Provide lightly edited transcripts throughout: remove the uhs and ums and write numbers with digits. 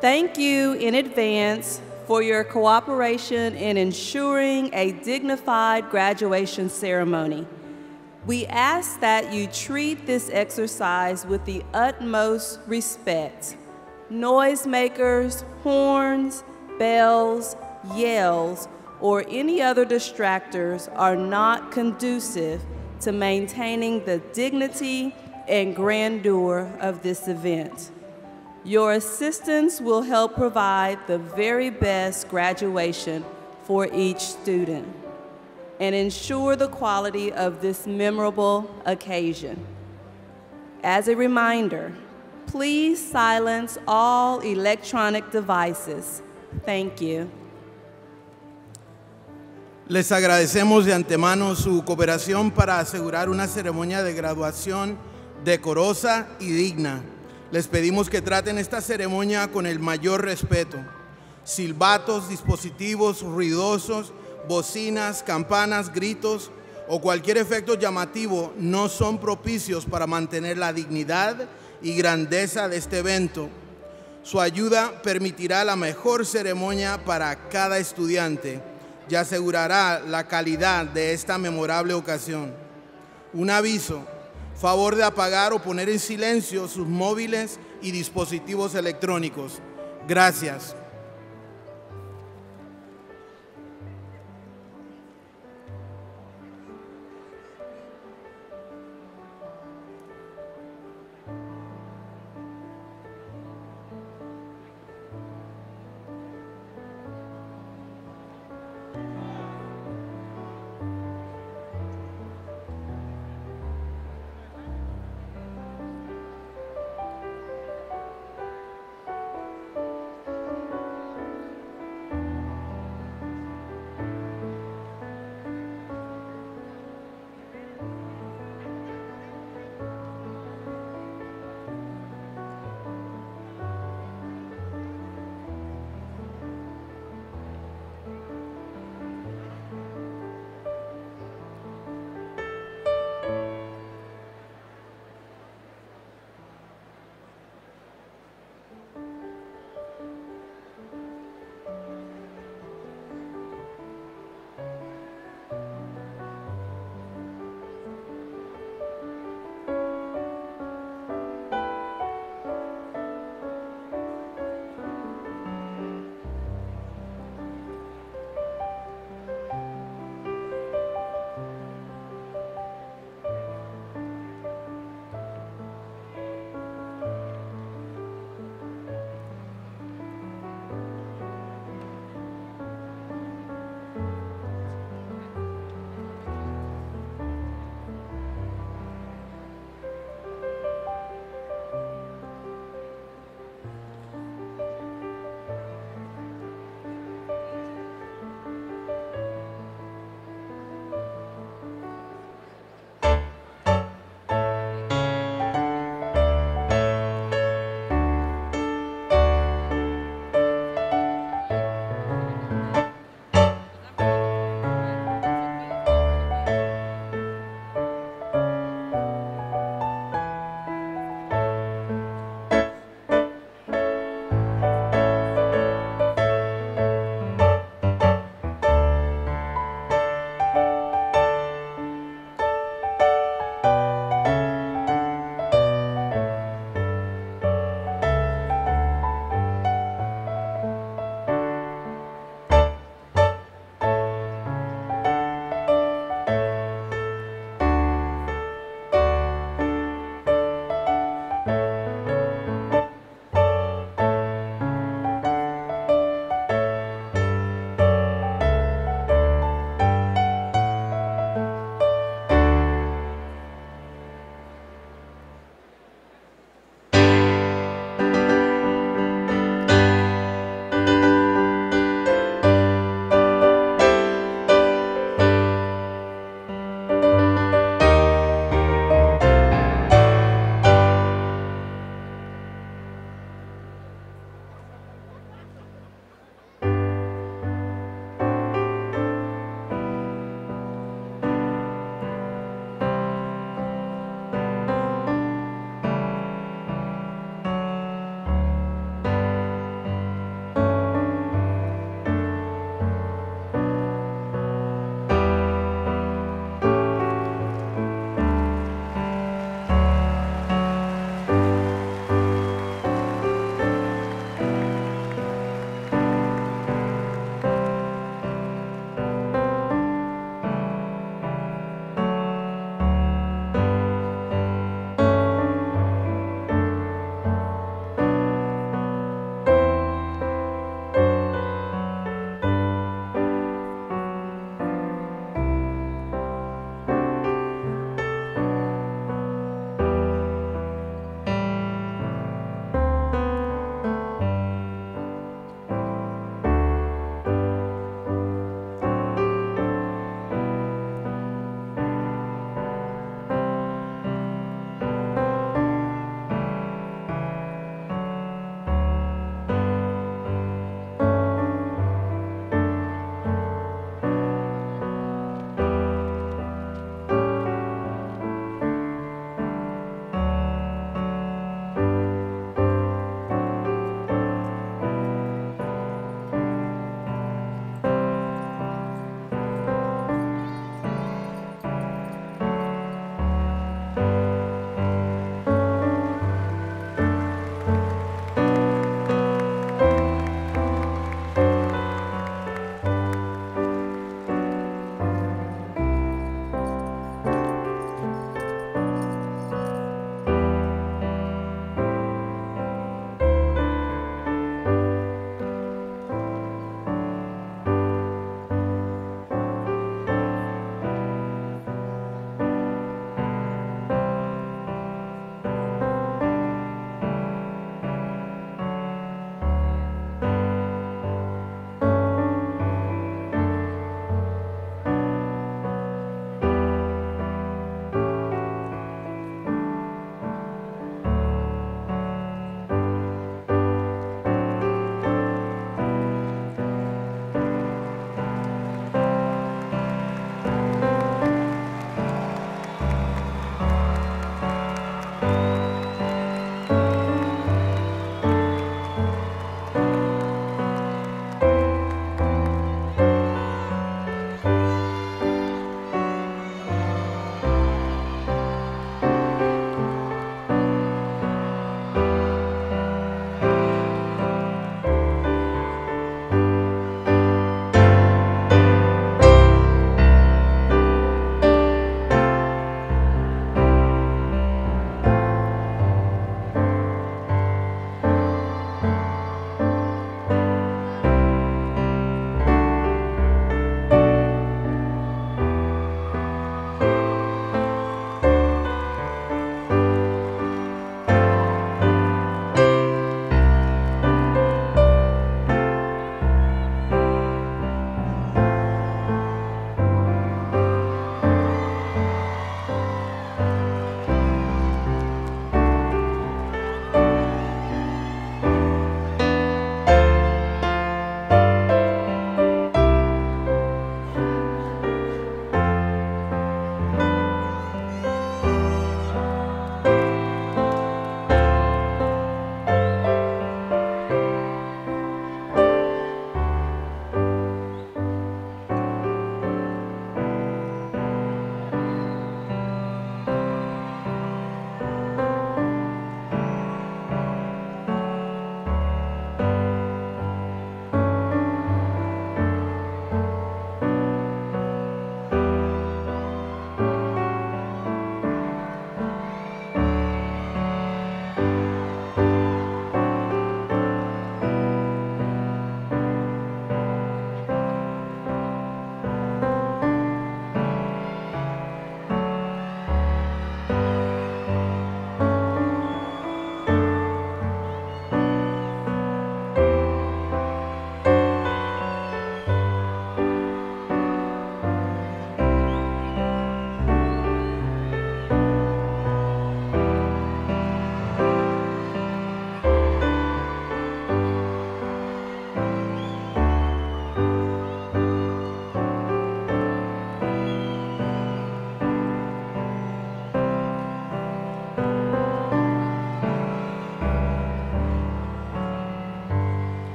Thank you in advance for your cooperation in ensuring a dignified graduation ceremony. We ask that you treat this exercise with the utmost respect. Noisemakers, horns, bells, yells, or any other distractors are not conducive to maintaining the dignity and grandeur of this event. Your assistance will help provide the very best graduation for each student and ensure the quality of this memorable occasion. As a reminder, please silence all electronic devices. Thank you. Les agradecemos de antemano su cooperación para asegurar una ceremonia de graduación decorosa y digna. Les pedimos que traten esta ceremonia con el mayor respeto. Silbatos, dispositivos ruidosos, bocinas, campanas, gritos o cualquier efecto llamativo no son propicios para mantener la dignidad y grandeza de este evento. Su ayuda permitirá la mejor ceremonia para cada estudiante y asegurará la calidad de esta memorable ocasión. Un aviso: favor de apagar o poner en silencio sus móviles y dispositivos electrónicos. Gracias.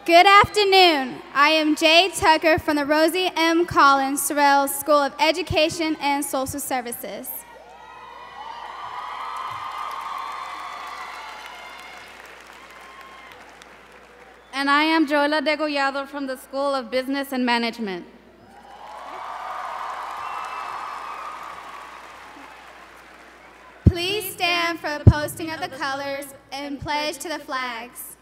Good afternoon. I am Jay Tucker from the Rosie M. Collins Sorrell School of Education and Social Services. And I am Joela Degollado from the School of Business and Management. Please stand for the posting of the colors and pledge to the flags.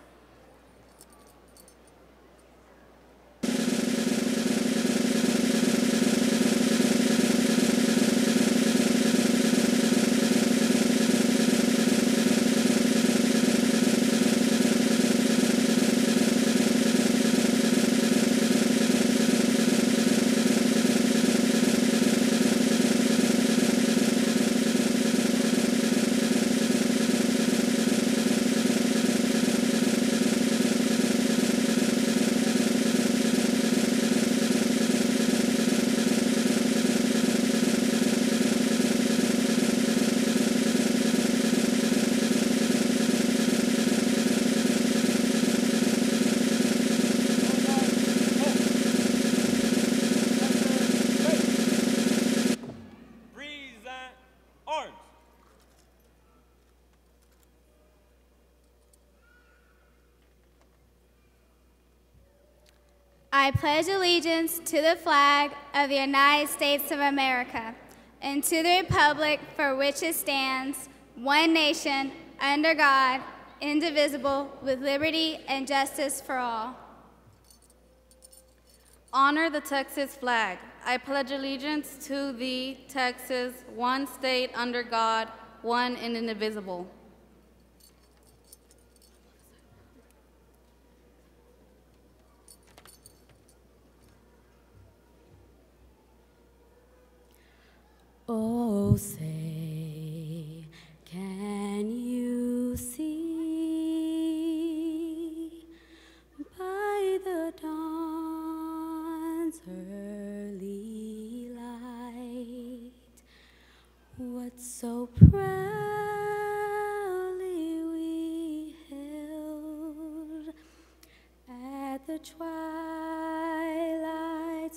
I pledge allegiance to the flag of the United States of America and to the republic for which it stands, one nation, under God, indivisible, with liberty and justice for all. Honor the Texas flag. I pledge allegiance to the Texas, one state under God, one and indivisible. Oh, say, can you see by the dawn's early light what so proudly we held at the twilight's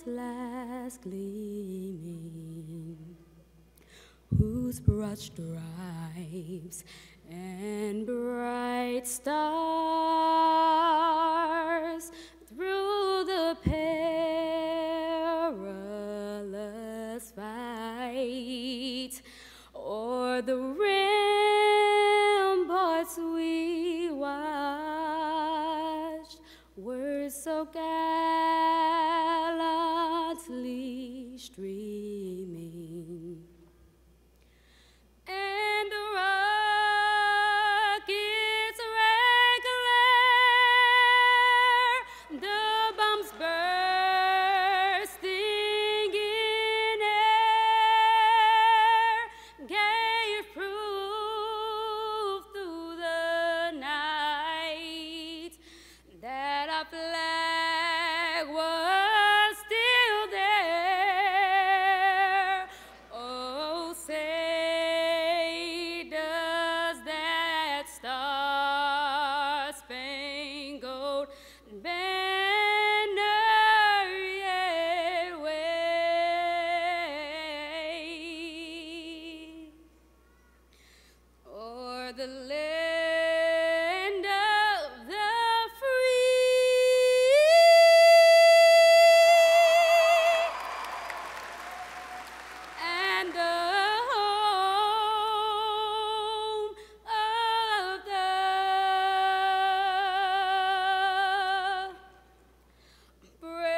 last gleaming, whose broad stripes and bright stars through the perilous fight o'er the ramparts we watched were so gallantly streaming. And the rockets regular, the bombs bursting in air, gave proof through the night that our flag was still there. Oh, say, star-spangled banner yet wave o'er the land of the free and the home of the brave.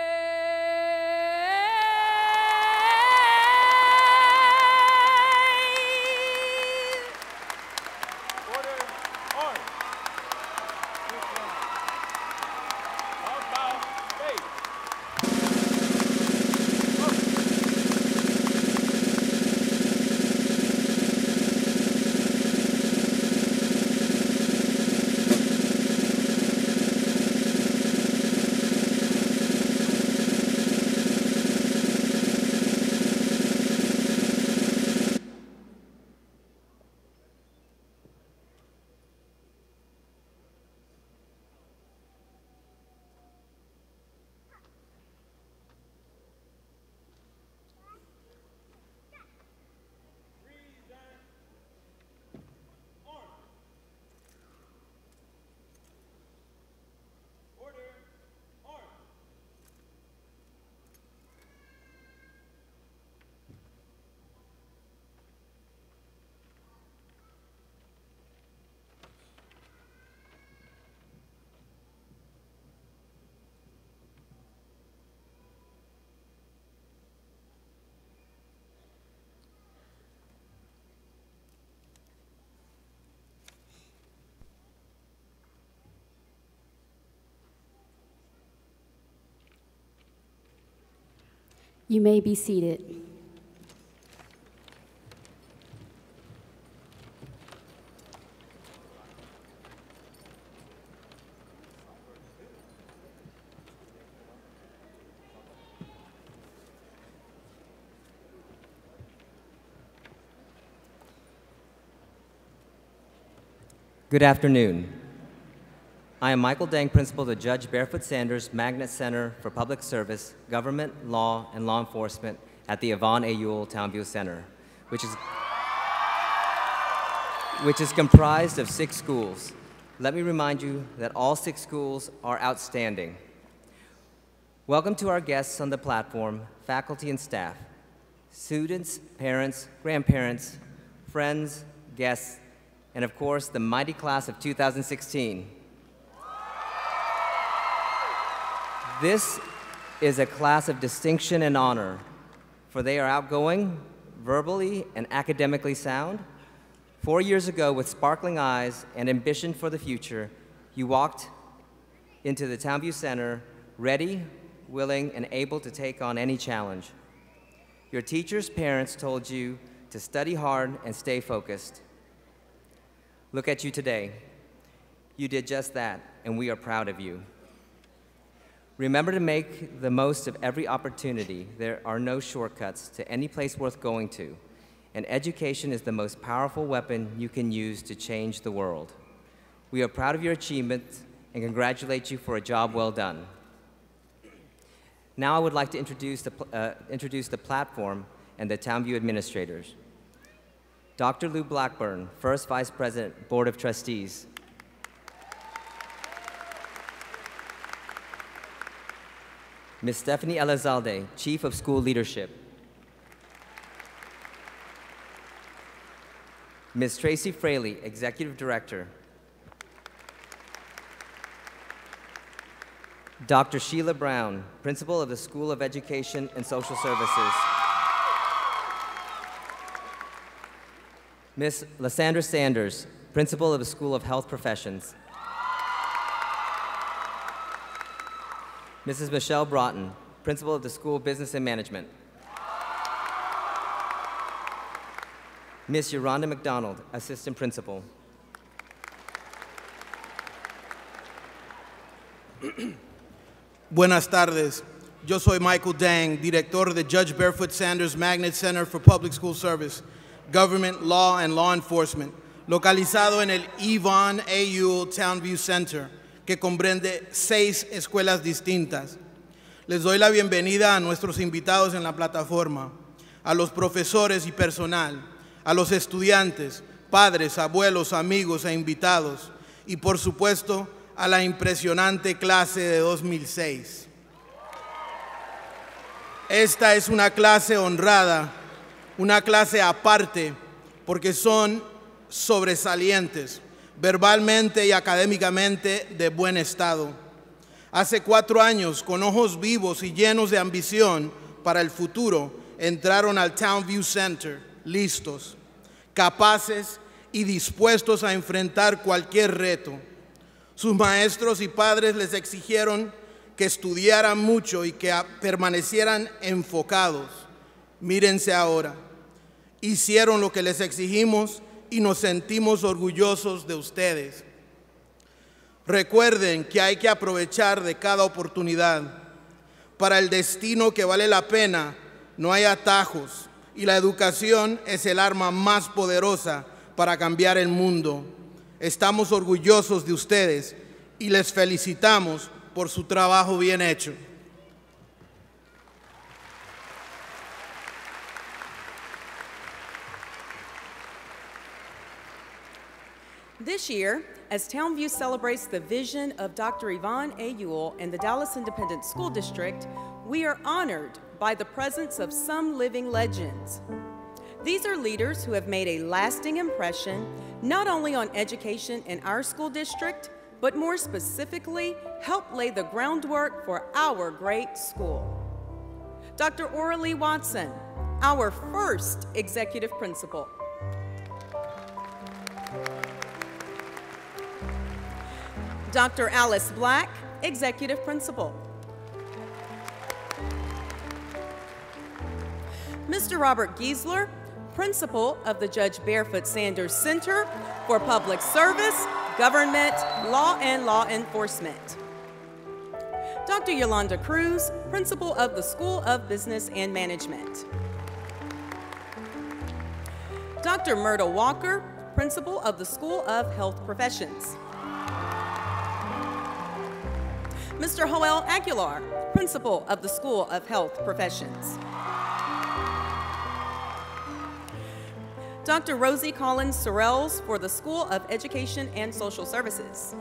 You may be seated. Good afternoon. I am Michael Dang, Principal of the Judge Barefoot Sanders Magnet Center for Public Service, Government, Law, and Law Enforcement at the Yvonne A. Ewell Townview Center, which is comprised of 6 schools. Let me remind you that all 6 schools are outstanding. Welcome to our guests on the platform, faculty and staff, students, parents, grandparents, friends, guests, and of course, the mighty class of 2016. This is a class of distinction and honor, for they are outgoing, verbally and academically sound. 4 years ago, with sparkling eyes and ambition for the future, you walked into the Townview Center ready, willing, and able to take on any challenge. Your teachers' parents told you to study hard and stay focused. Look at you today. You did just that, and we are proud of you. Remember to make the most of every opportunity. There are no shortcuts to any place worth going to, and education is the most powerful weapon you can use to change the world. We are proud of your achievements and congratulate you for a job well done. Now I would like to introduce the platform and the Townview administrators. Dr. Lou Blackburn, First Vice President, Board of Trustees. Ms. Stephanie Elizalde, Chief of School Leadership. Ms. Tracy Fraley, Executive Director. Dr. Sheila Brown, Principal of the School of Education and Social Services. Ms. Lysandra Sanders, Principal of the School of Health Professions. Mrs. Michelle Broughton, Principal of the School of Business and Management. Ms. Yolanda McDonald, Assistant Principal. Buenas tardes. Yo soy Michael Dang, director de Judge Barefoot Sanders Magnet Center for Public School Service, Government, Law, and Law Enforcement, localizado en el Yvonne A. Ewell Townview Center, que comprende 6 escuelas distintas. Les doy la bienvenida a nuestros invitados en la plataforma, a los profesores y personal, a los estudiantes, padres, abuelos, amigos e invitados, y por supuesto, a la impresionante clase de 2006. Esta es una clase honrada, una clase aparte, porque son sobresalientes, verbalmente y académicamente de buen estado. Hace 4 años, con ojos vivos y llenos de ambición para el futuro, entraron al Townview Center, listos, capaces y dispuestos a enfrentar cualquier reto. Sus maestros y padres les exigieron que estudiaran mucho y que permanecieran enfocados. Mírense ahora. Hicieron lo que les exigimos y nos sentimos orgullosos de ustedes. Recuerden que hay que aprovechar de cada oportunidad. Para el destino que vale la pena no hay atajos y la educación es el arma más poderosa para cambiar el mundo. Estamos orgullosos de ustedes y les felicitamos por su trabajo bien hecho. This year, as Townview celebrates the vision of Dr. Yvonne A. Ewell and the Dallas Independent School District, we are honored by the presence of some living legends. These are leaders who have made a lasting impression not only on education in our school district, but more specifically, helped lay the groundwork for our great school. Dr. Oralee Watson, our first executive principal. Dr. Alice Black, executive principal. Mr. Robert Giesler, Principal of the Judge Barefoot Sanders Center for Public Service, Government, Law, and Law Enforcement. Dr. Yolanda Cruz, Principal of the School of Business and Management. Dr. Myrtle Walker, Principal of the School of Health Professions. Mr. Joel Aguilar, Principal of the School of Health Professions. Dr. Rosie Collins Sorrells for the School of Education and Social Services.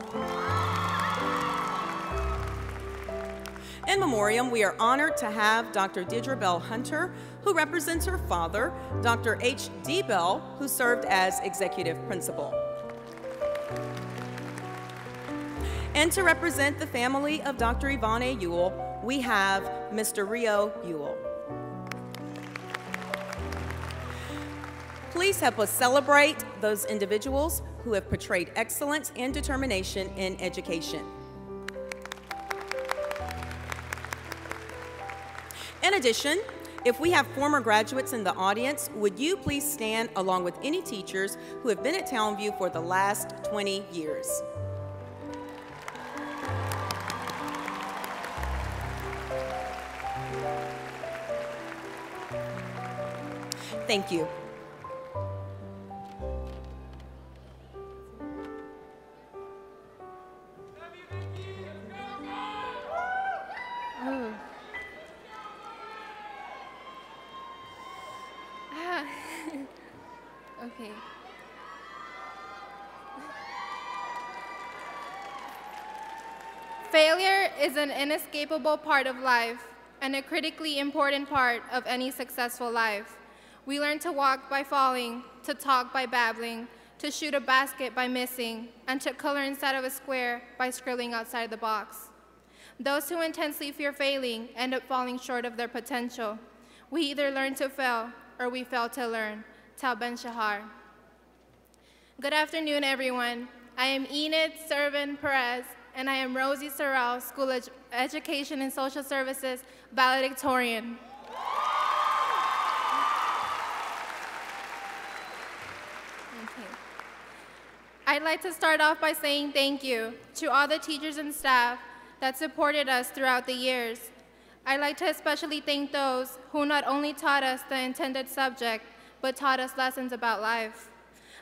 In memoriam, we are honored to have Dr. Deirdre Bell Hunter, who represents her father, Dr. H.D. Bell, who served as executive principal. And to represent the family of Dr. Yvonne A. Ewell, we have Mr. Rio Ewell. Please help us celebrate those individuals who have portrayed excellence and determination in education. In addition, if we have former graduates in the audience, would you please stand along with any teachers who have been at Townview for the last 20 years? Thank you. Okay. Failure is an inescapable part of life and a critically important part of any successful life. We learn to walk by falling, to talk by babbling, to shoot a basket by missing, and to color inside of a square by scribbling outside the box. Those who intensely fear failing end up falling short of their potential. We either learn to fail or we fail to learn. Tal Ben Shahar. Good afternoon, everyone. I am Enid Servin Perez, and I am Rosie Sorrell, School of Education and Social Services valedictorian. Okay. I'd like to start off by saying thank you to all the teachers and staff that supported us throughout the years. I'd like to especially thank those who not only taught us the intended subject, but taught us lessons about life.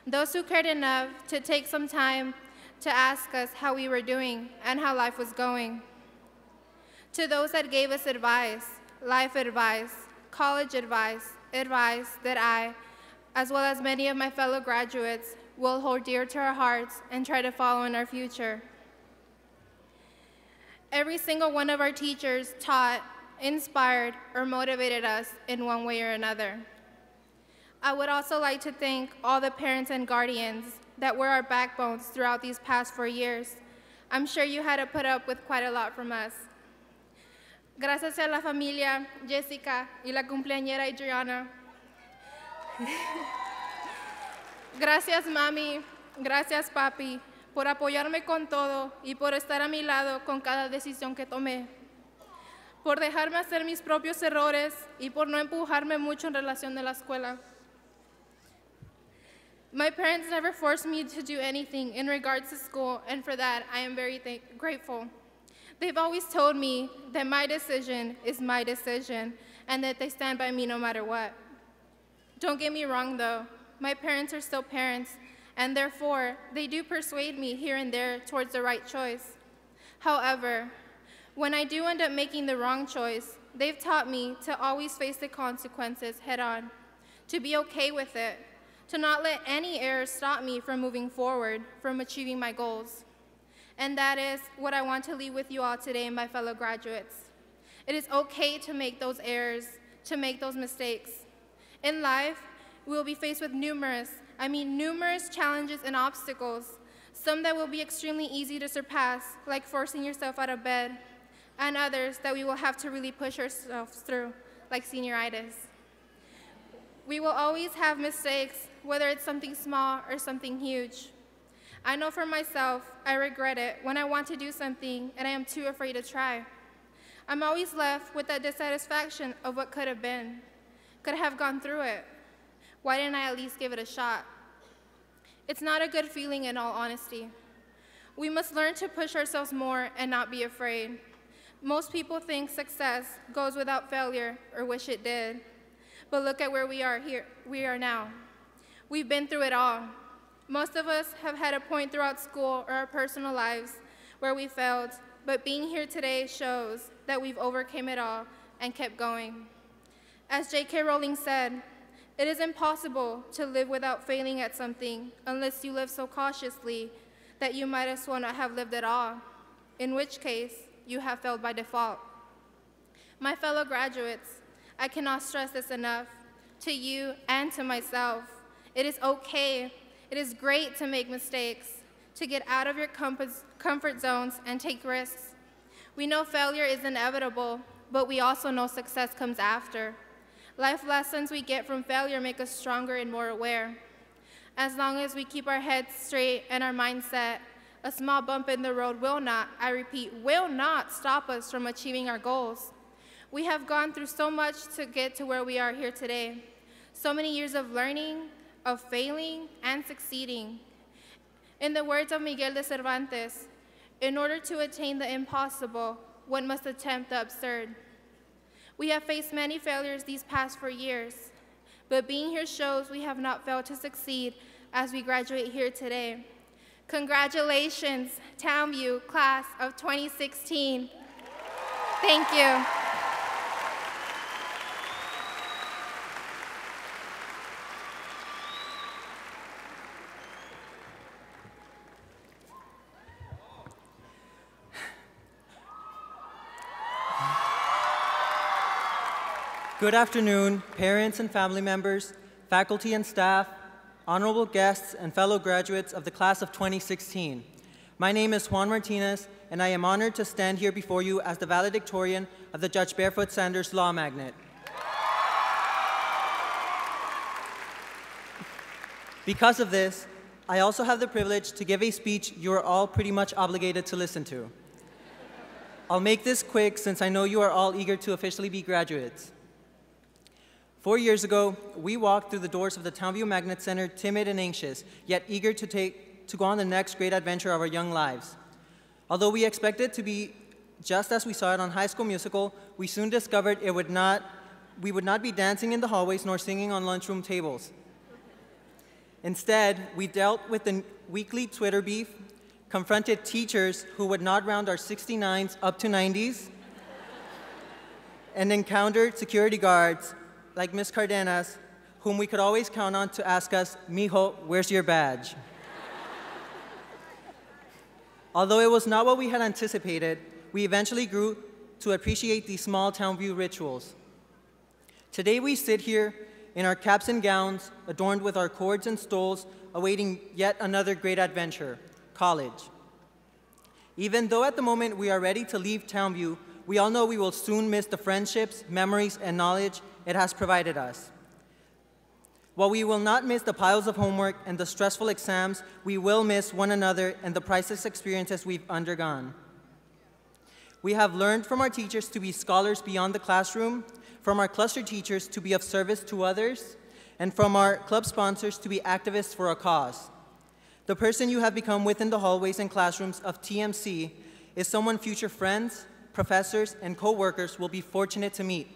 Those who cared enough to take some time to ask us how we were doing and how life was going. To those that gave us advice, life advice, college advice, advice that I, as well as many of my fellow graduates, will hold dear to our hearts and try to follow in our future. Every single one of our teachers taught, inspired, or motivated us in one way or another. I would also like to thank all the parents and guardians that were our backbones throughout these past 4 years. I'm sure you had to put up with quite a lot from us. Gracias a la familia Jessica y la cumpleañera Adriana. Gracias mami, gracias papi, por apoyarme con todo y por estar a mi lado con cada decisión que tomé. Por dejarme hacer mis propios errores y por no empujarme mucho en relación de la escuela. My parents never forced me to do anything in regards to school, and for that, I am very grateful. They've always told me that my decision is my decision, and that they stand by me no matter what. Don't get me wrong, though. My parents are still parents, and therefore, they do persuade me here and there towards the right choice. However, when I do end up making the wrong choice, they've taught me to always face the consequences head on, to be okay with it, to not let any errors stop me from moving forward, from achieving my goals. And that is what I want to leave with you all today, my fellow graduates. It is okay to make those errors, to make those mistakes. In life, we will be faced with numerous challenges and obstacles, some that will be extremely easy to surpass, like forcing yourself out of bed, and others that we will have to really push ourselves through, like senioritis. We will always have mistakes, whether it's something small or something huge. I know for myself, I regret it when I want to do something and I am too afraid to try. I'm always left with that dissatisfaction of what could have been. Could have gone through it. Why didn't I at least give it a shot? It's not a good feeling in all honesty. We must learn to push ourselves more and not be afraid. Most people think success goes without failure or wish it did. But look at where we are now. We've been through it all. Most of us have had a point throughout school or our personal lives where we failed, but being here today shows that we've overcome it all and kept going. As J.K. Rowling said, it is impossible to live without failing at something unless you live so cautiously that you might as well not have lived at all, in which case you have failed by default. My fellow graduates, I cannot stress this enough to you and to myself. It is okay. It is great to make mistakes, to get out of your comfort zones and take risks. We know failure is inevitable, but we also know success comes after. Life lessons we get from failure make us stronger and more aware. As long as we keep our heads straight and our mindset, a small bump in the road will not, I repeat, will not stop us from achieving our goals. We have gone through so much to get to where we are here today. So many years of learning, of failing, and succeeding. In the words of Miguel de Cervantes, in order to attain the impossible, one must attempt the absurd. We have faced many failures these past 4 years, but being here shows we have not failed to succeed as we graduate here today. Congratulations, Townview, class of 2016. Thank you. Good afternoon, parents and family members, faculty and staff, honorable guests, and fellow graduates of the class of 2016. My name is Juan Martinez, and I am honored to stand here before you as the valedictorian of the Judge Barefoot Sanders Law Magnet. Because of this, I also have the privilege to give a speech you are all pretty much obligated to listen to. I'll make this quick since I know you are all eager to officially be graduates. 4 years ago, we walked through the doors of the Townview Magnet Center timid and anxious, yet eager to go on the next great adventure of our young lives. Although we expected it to be just as we saw it on High School Musical, we soon discovered we would not be dancing in the hallways nor singing on lunchroom tables. Instead, we dealt with the weekly Twitter beef, confronted teachers who would not round our 69s up to 90s, and encountered security guards like Ms. Cardenas, whom we could always count on to ask us, "Mijo, where's your badge?" Although it was not what we had anticipated, we eventually grew to appreciate these small Townview rituals. Today we sit here in our caps and gowns, adorned with our cords and stoles, awaiting yet another great adventure, college. Even though at the moment we are ready to leave Townview, we all know we will soon miss the friendships, memories, and knowledge it has provided us. While we will not miss the piles of homework and the stressful exams, we will miss one another and the priceless experiences we've undergone. We have learned from our teachers to be scholars beyond the classroom, from our cluster teachers to be of service to others, and from our club sponsors to be activists for a cause. The person you have become within the hallways and classrooms of TMC is someone future friends, professors, and co-workers will be fortunate to meet.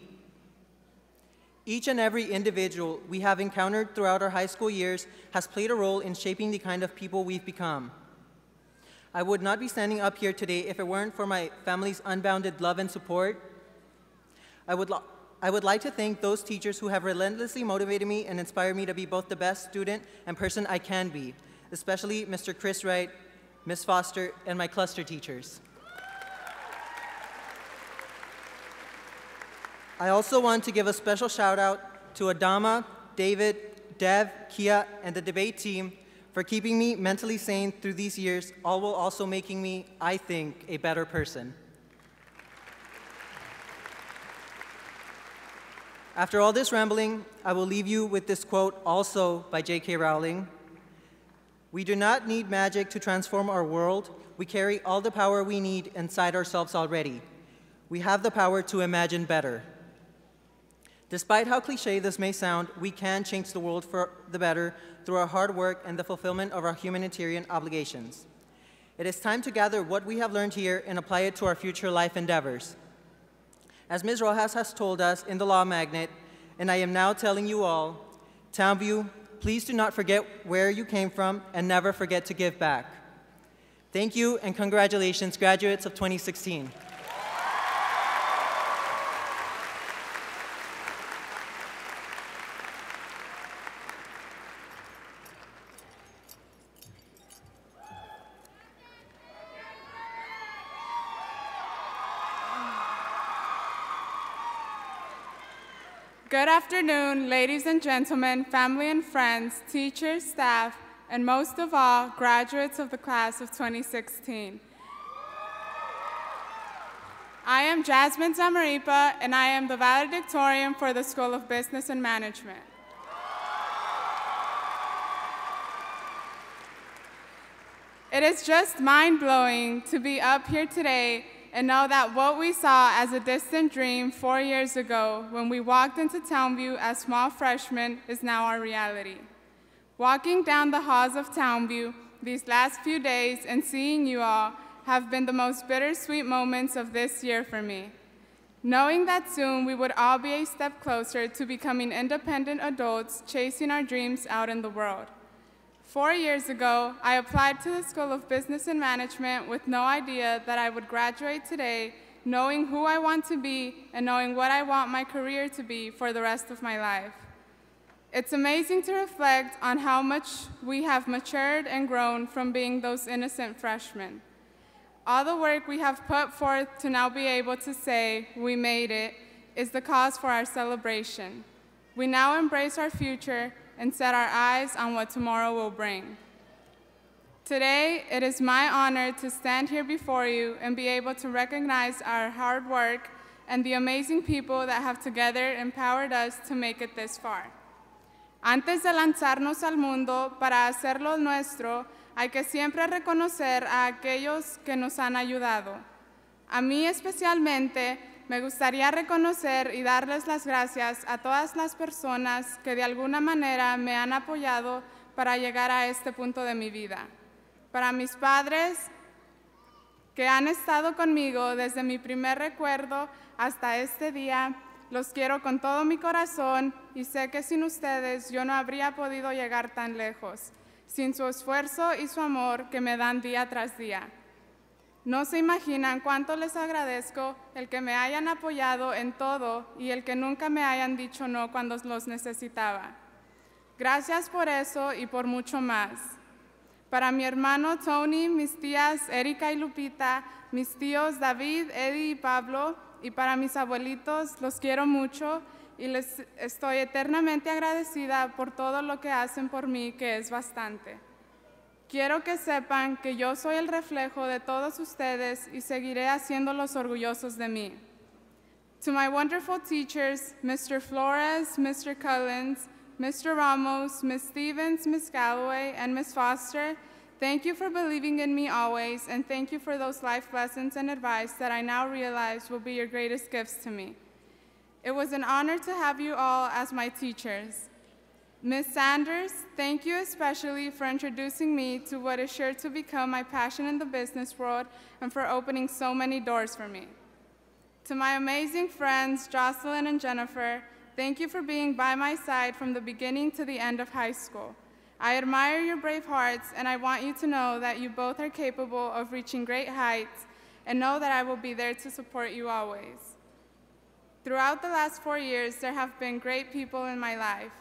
Each and every individual we have encountered throughout our high school years has played a role in shaping the kind of people we've become. I would not be standing up here today if it weren't for my family's unbounded love and support. I would like to thank those teachers who have relentlessly motivated me and inspired me to be both the best student and person I can be, especially Mr. Chris Wright, Ms. Foster, and my cluster teachers. I also want to give a special shout out to Adama, David, Dev, Kia, and the debate team for keeping me mentally sane through these years, all while also making me, I think, a better person. After all this rambling, I will leave you with this quote also by J.K. Rowling. "We do not need magic to transform our world. We carry all the power we need inside ourselves already. We have the power to imagine better." Despite how cliche this may sound, we can change the world for the better through our hard work and the fulfillment of our humanitarian obligations. It is time to gather what we have learned here and apply it to our future life endeavors. As Ms. Rojas has told us in the Law Magnet, and I am now telling you all, Townview, please do not forget where you came from and never forget to give back. Thank you and congratulations, graduates of 2016. Good afternoon, ladies and gentlemen, family and friends, teachers, staff, and most of all, graduates of the class of 2016. I am Jasmine Zamaripa, and I am the valedictorian for the School of Business and Management. It is just mind-blowing to be up here today and know that what we saw as a distant dream 4 years ago when we walked into Townview as small freshmen is now our reality. Walking down the halls of Townview these last few days and seeing you all have been the most bittersweet moments of this year for me. Knowing that soon we would all be a step closer to becoming independent adults chasing our dreams out in the world. 4 years ago, I applied to the School of Business and Management with no idea that I would graduate today, knowing who I want to be and knowing what I want my career to be for the rest of my life. It's amazing to reflect on how much we have matured and grown from being those innocent freshmen. All the work we have put forth to now be able to say, we made it, is the cause for our celebration. We now embrace our future and set our eyes on what tomorrow will bring. Today, it is my honor to stand here before you and be able to recognize our hard work and the amazing people that have together empowered us to make it this far. Antes de lanzarnos al mundo para hacerlo nuestro, hay que siempre reconocer a aquellos que nos han ayudado. A mí especialmente, me gustaría reconocer y darles las gracias a todas las personas que de alguna manera me han apoyado para llegar a este punto de mi vida. Para mis padres, que han estado conmigo desde mi primer recuerdo hasta este día, los quiero con todo mi corazón y sé que sin ustedes yo no habría podido llegar tan lejos, sin su esfuerzo y su amor que me dan día tras día. No se imaginan cuánto les agradezco el que me hayan apoyado en todo y el que nunca me hayan dicho no cuando los necesitaba. Gracias por eso y por mucho más. Para mi hermano Tony, mis tías Erika y Lupita, mis tíos David, Eddie y Pablo, y para mis abuelitos, los quiero mucho y les estoy eternamente agradecida por todo lo que hacen por mí, que es bastante. Quiero que sepan que yo soy el reflejo de todos ustedes y seguiré haciéndolos orgullosos de mí. To my wonderful teachers, Mr. Flores, Mr. Cullens, Mr. Ramos, Ms. Stevens, Ms. Galloway, and Ms. Foster, thank you for believing in me always, and thank you for those life lessons and advice that I now realize will be your greatest gifts to me. It was an honor to have you all as my teachers. Ms. Sanders, thank you especially for introducing me to what is sure to become my passion in the business world and for opening so many doors for me. To my amazing friends, Jocelyn and Jennifer, thank you for being by my side from the beginning to the end of high school. I admire your brave hearts, and I want you to know that you both are capable of reaching great heights, and know that I will be there to support you always. Throughout the last 4 years, there have been great people in my life.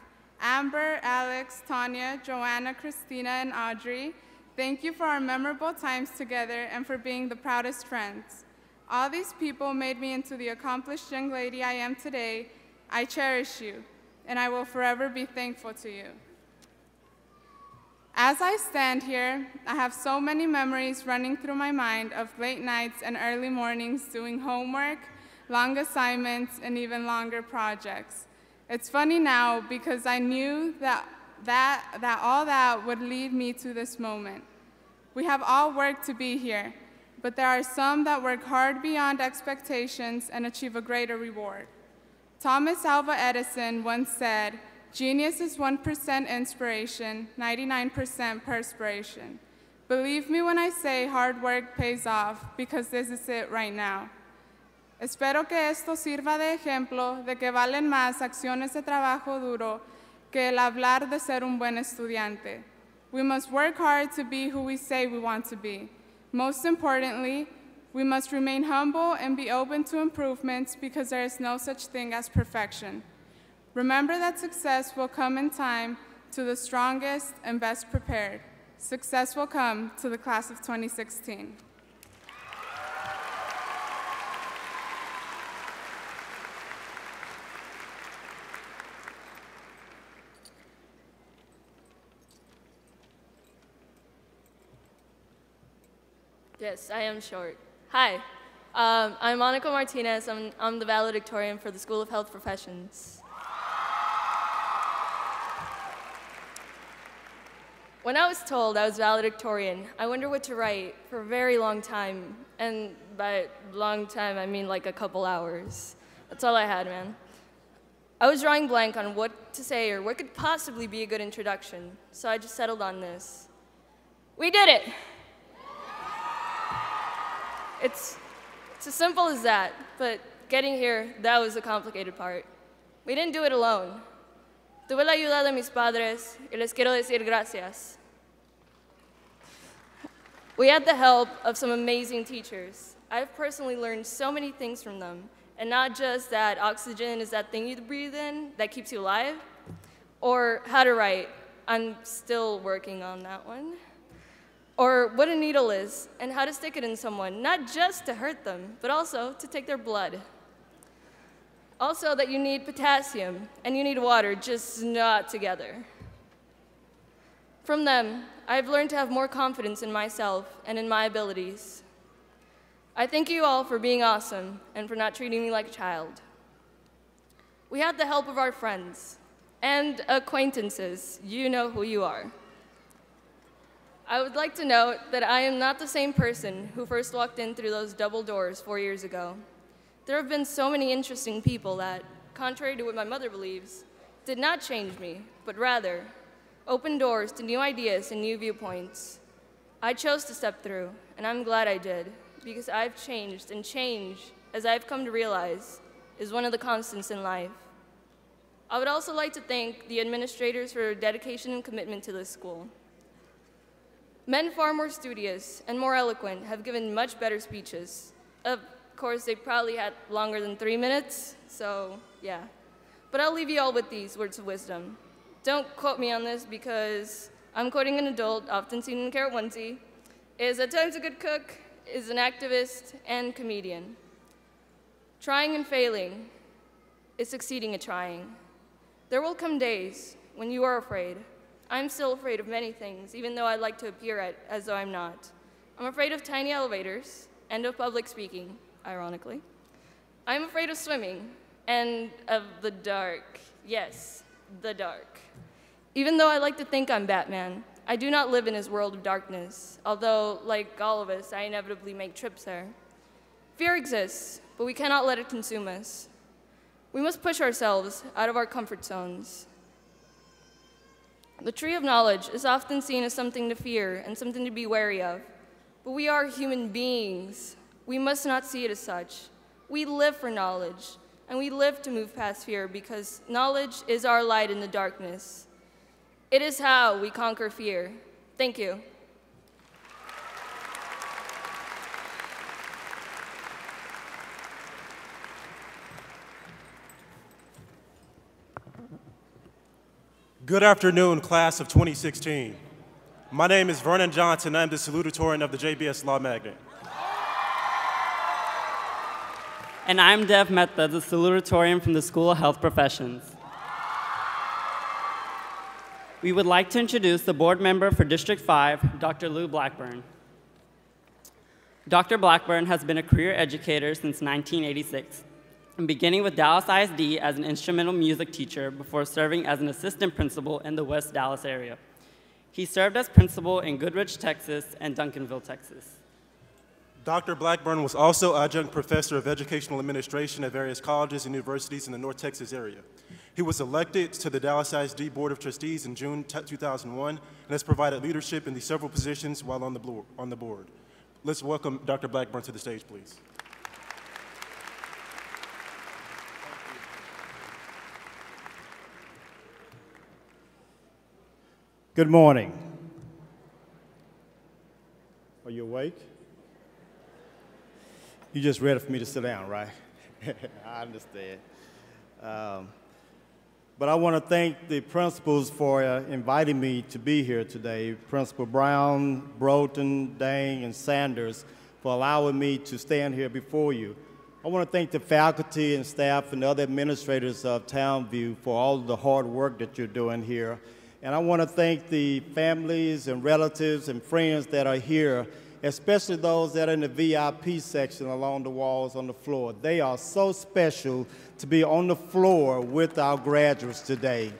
Amber, Alex, Tanya, Joanna, Christina, and Audrey, thank you for our memorable times together and for being the proudest friends. All these people made me into the accomplished young lady I am today. I cherish you, and I will forever be thankful to you. As I stand here, I have so many memories running through my mind of late nights and early mornings doing homework, long assignments, and even longer projects. It's funny now because I knew that all that would lead me to this moment. We have all worked to be here, but there are some that work hard beyond expectations and achieve a greater reward. Thomas Alva Edison once said, "Genius is 1% inspiration, 99% perspiration." Believe me when I say hard work pays off, because this is it right now. Espero que esto sirva de ejemplo de que valen más acciones de trabajo duro que el hablar de ser un buen estudiante. We must work hard to be who we say we want to be. Most importantly, we must remain humble and be open to improvements because there is no such thing as perfection. Remember that success will come in time to the strongest and best prepared. Success will come to the class of 2016. Yes, I am short. Hi, I'm Monica Martinez. I'm the valedictorian for the School of Health Professions. When I was told I was valedictorian, I wondered what to write for a very long time. And by long time, I mean like a couple hours. That's all I had, man. I was drawing blank on what to say or what could possibly be a good introduction, so I just settled on this. We did it! It's as simple as that, but getting here, that was the complicated part. We didn't do it alone. Tuve la ayuda de mis padres, y les quiero decir gracias. We had the help of some amazing teachers. I've personally learned so many things from them, and not just that oxygen is that thing you breathe in that keeps you alive, or how to write. I'm still working on that one. Or what a needle is, and how to stick it in someone, not just to hurt them, but also to take their blood. Also that you need potassium, and you need water, just not together. From them, I've learned to have more confidence in myself and in my abilities. I thank you all for being awesome, and for not treating me like a child. We had the help of our friends, and acquaintances. You know who you are. I would like to note that I am not the same person who first walked in through those double doors 4 years ago. There have been so many interesting people that, contrary to what my mother believes, did not change me, but rather opened doors to new ideas and new viewpoints. I chose to step through, and I'm glad I did, because I've changed, and change, as I've come to realize, is one of the constants in life. I would also like to thank the administrators for their dedication and commitment to this school. Men far more studious and more eloquent have given much better speeches. Of course, they probably had longer than 3 minutes, so yeah. But I'll leave you all with these words of wisdom. Don't quote me on this because I'm quoting an adult, often seen in Carrot Onesie, is at times a good cook, is an activist, and comedian. Trying and failing is succeeding at trying. There will come days when you are afraid. I'm still afraid of many things, even though I like to appear as though I'm not. I'm afraid of tiny elevators and of public speaking, ironically. I'm afraid of swimming and of the dark. Yes, the dark. Even though I like to think I'm Batman, I do not live in his world of darkness, although, like all of us, I inevitably make trips there. Fear exists, but we cannot let it consume us. We must push ourselves out of our comfort zones. The tree of knowledge is often seen as something to fear and something to be wary of, but we are human beings. We must not see it as such. We live for knowledge, and we live to move past fear because knowledge is our light in the darkness. It is how we conquer fear. Thank you. Good afternoon, class of 2016. My name is Vernon Johnson. I'm the salutatorian of the JBS Law Magnet. And I'm Dev Mehta, the salutatorian from the School of Health Professions. We would like to introduce the board member for District 5, Dr. Lou Blackburn. Dr. Blackburn has been a career educator since 1986. Beginning with Dallas ISD as an instrumental music teacher before serving as an assistant principal in the West Dallas area. He served as principal in Goodrich, Texas, and Duncanville, Texas. Dr. Blackburn was also adjunct professor of educational administration at various colleges and universities in the North Texas area. He was elected to the Dallas ISD Board of Trustees in June 2001 and has provided leadership in the several positions while on the board. Let's welcome Dr. Blackburn to the stage, please. Good morning. Are you awake? You just ready for me to sit down, right? I understand. But I want to thank the principals for inviting me to be here today. Principal Brown, Broughton, Dang, and Sanders for allowing me to stand here before you. I want to thank the faculty and staff and the other administrators of Townview for all of the hard work that you're doing here. And I want to thank the families and relatives and friends that are here, especially those that are in the VIP section along the walls on the floor. They are so special to be on the floor with our graduates today.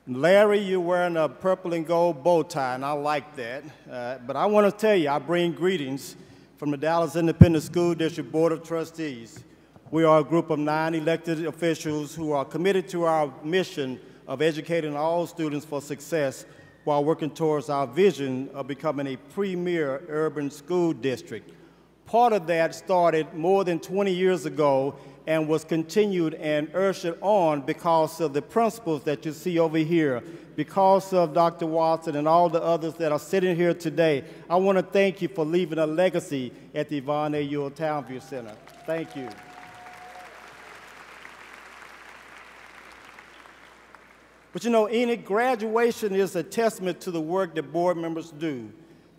Larry, you're wearing a purple and gold bow tie, and I like that. But I want to tell you, I bring greetings from the Dallas Independent School District Board of Trustees. We are a group of 9 elected officials who are committed to our mission of educating all students for success while working towards our vision of becoming a premier urban school district. Part of that started more than 20 years ago and was continued and ushered on because of the principles that you see over here, because of Dr. Watson and all the others that are sitting here today. I want to thank you for leaving a legacy at the Yvonne A. Ewell Townview Center. Thank you. But you know, Enoch, graduation is a testament to the work that board members do.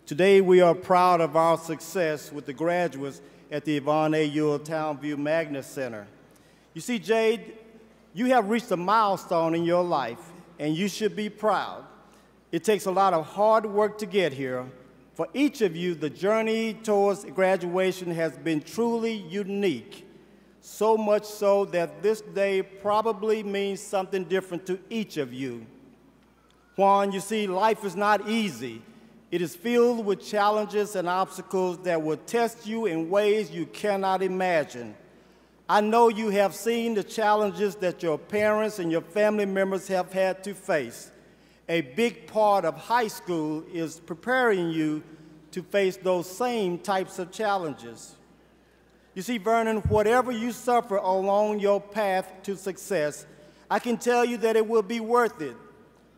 Today, we are proud of our success with the graduates at the Yvonne A. Ewell Townview Magnet Center. You see, Jade, you have reached a milestone in your life, and you should be proud. It takes a lot of hard work to get here. For each of you, the journey towards graduation has been truly unique, so much so that this day probably means something different to each of you. Juan, you see, life is not easy. It is filled with challenges and obstacles that will test you in ways you cannot imagine. I know you have seen the challenges that your parents and your family members have had to face. A big part of high school is preparing you to face those same types of challenges. You see, Vernon, whatever you suffer along your path to success, I can tell you that it will be worth it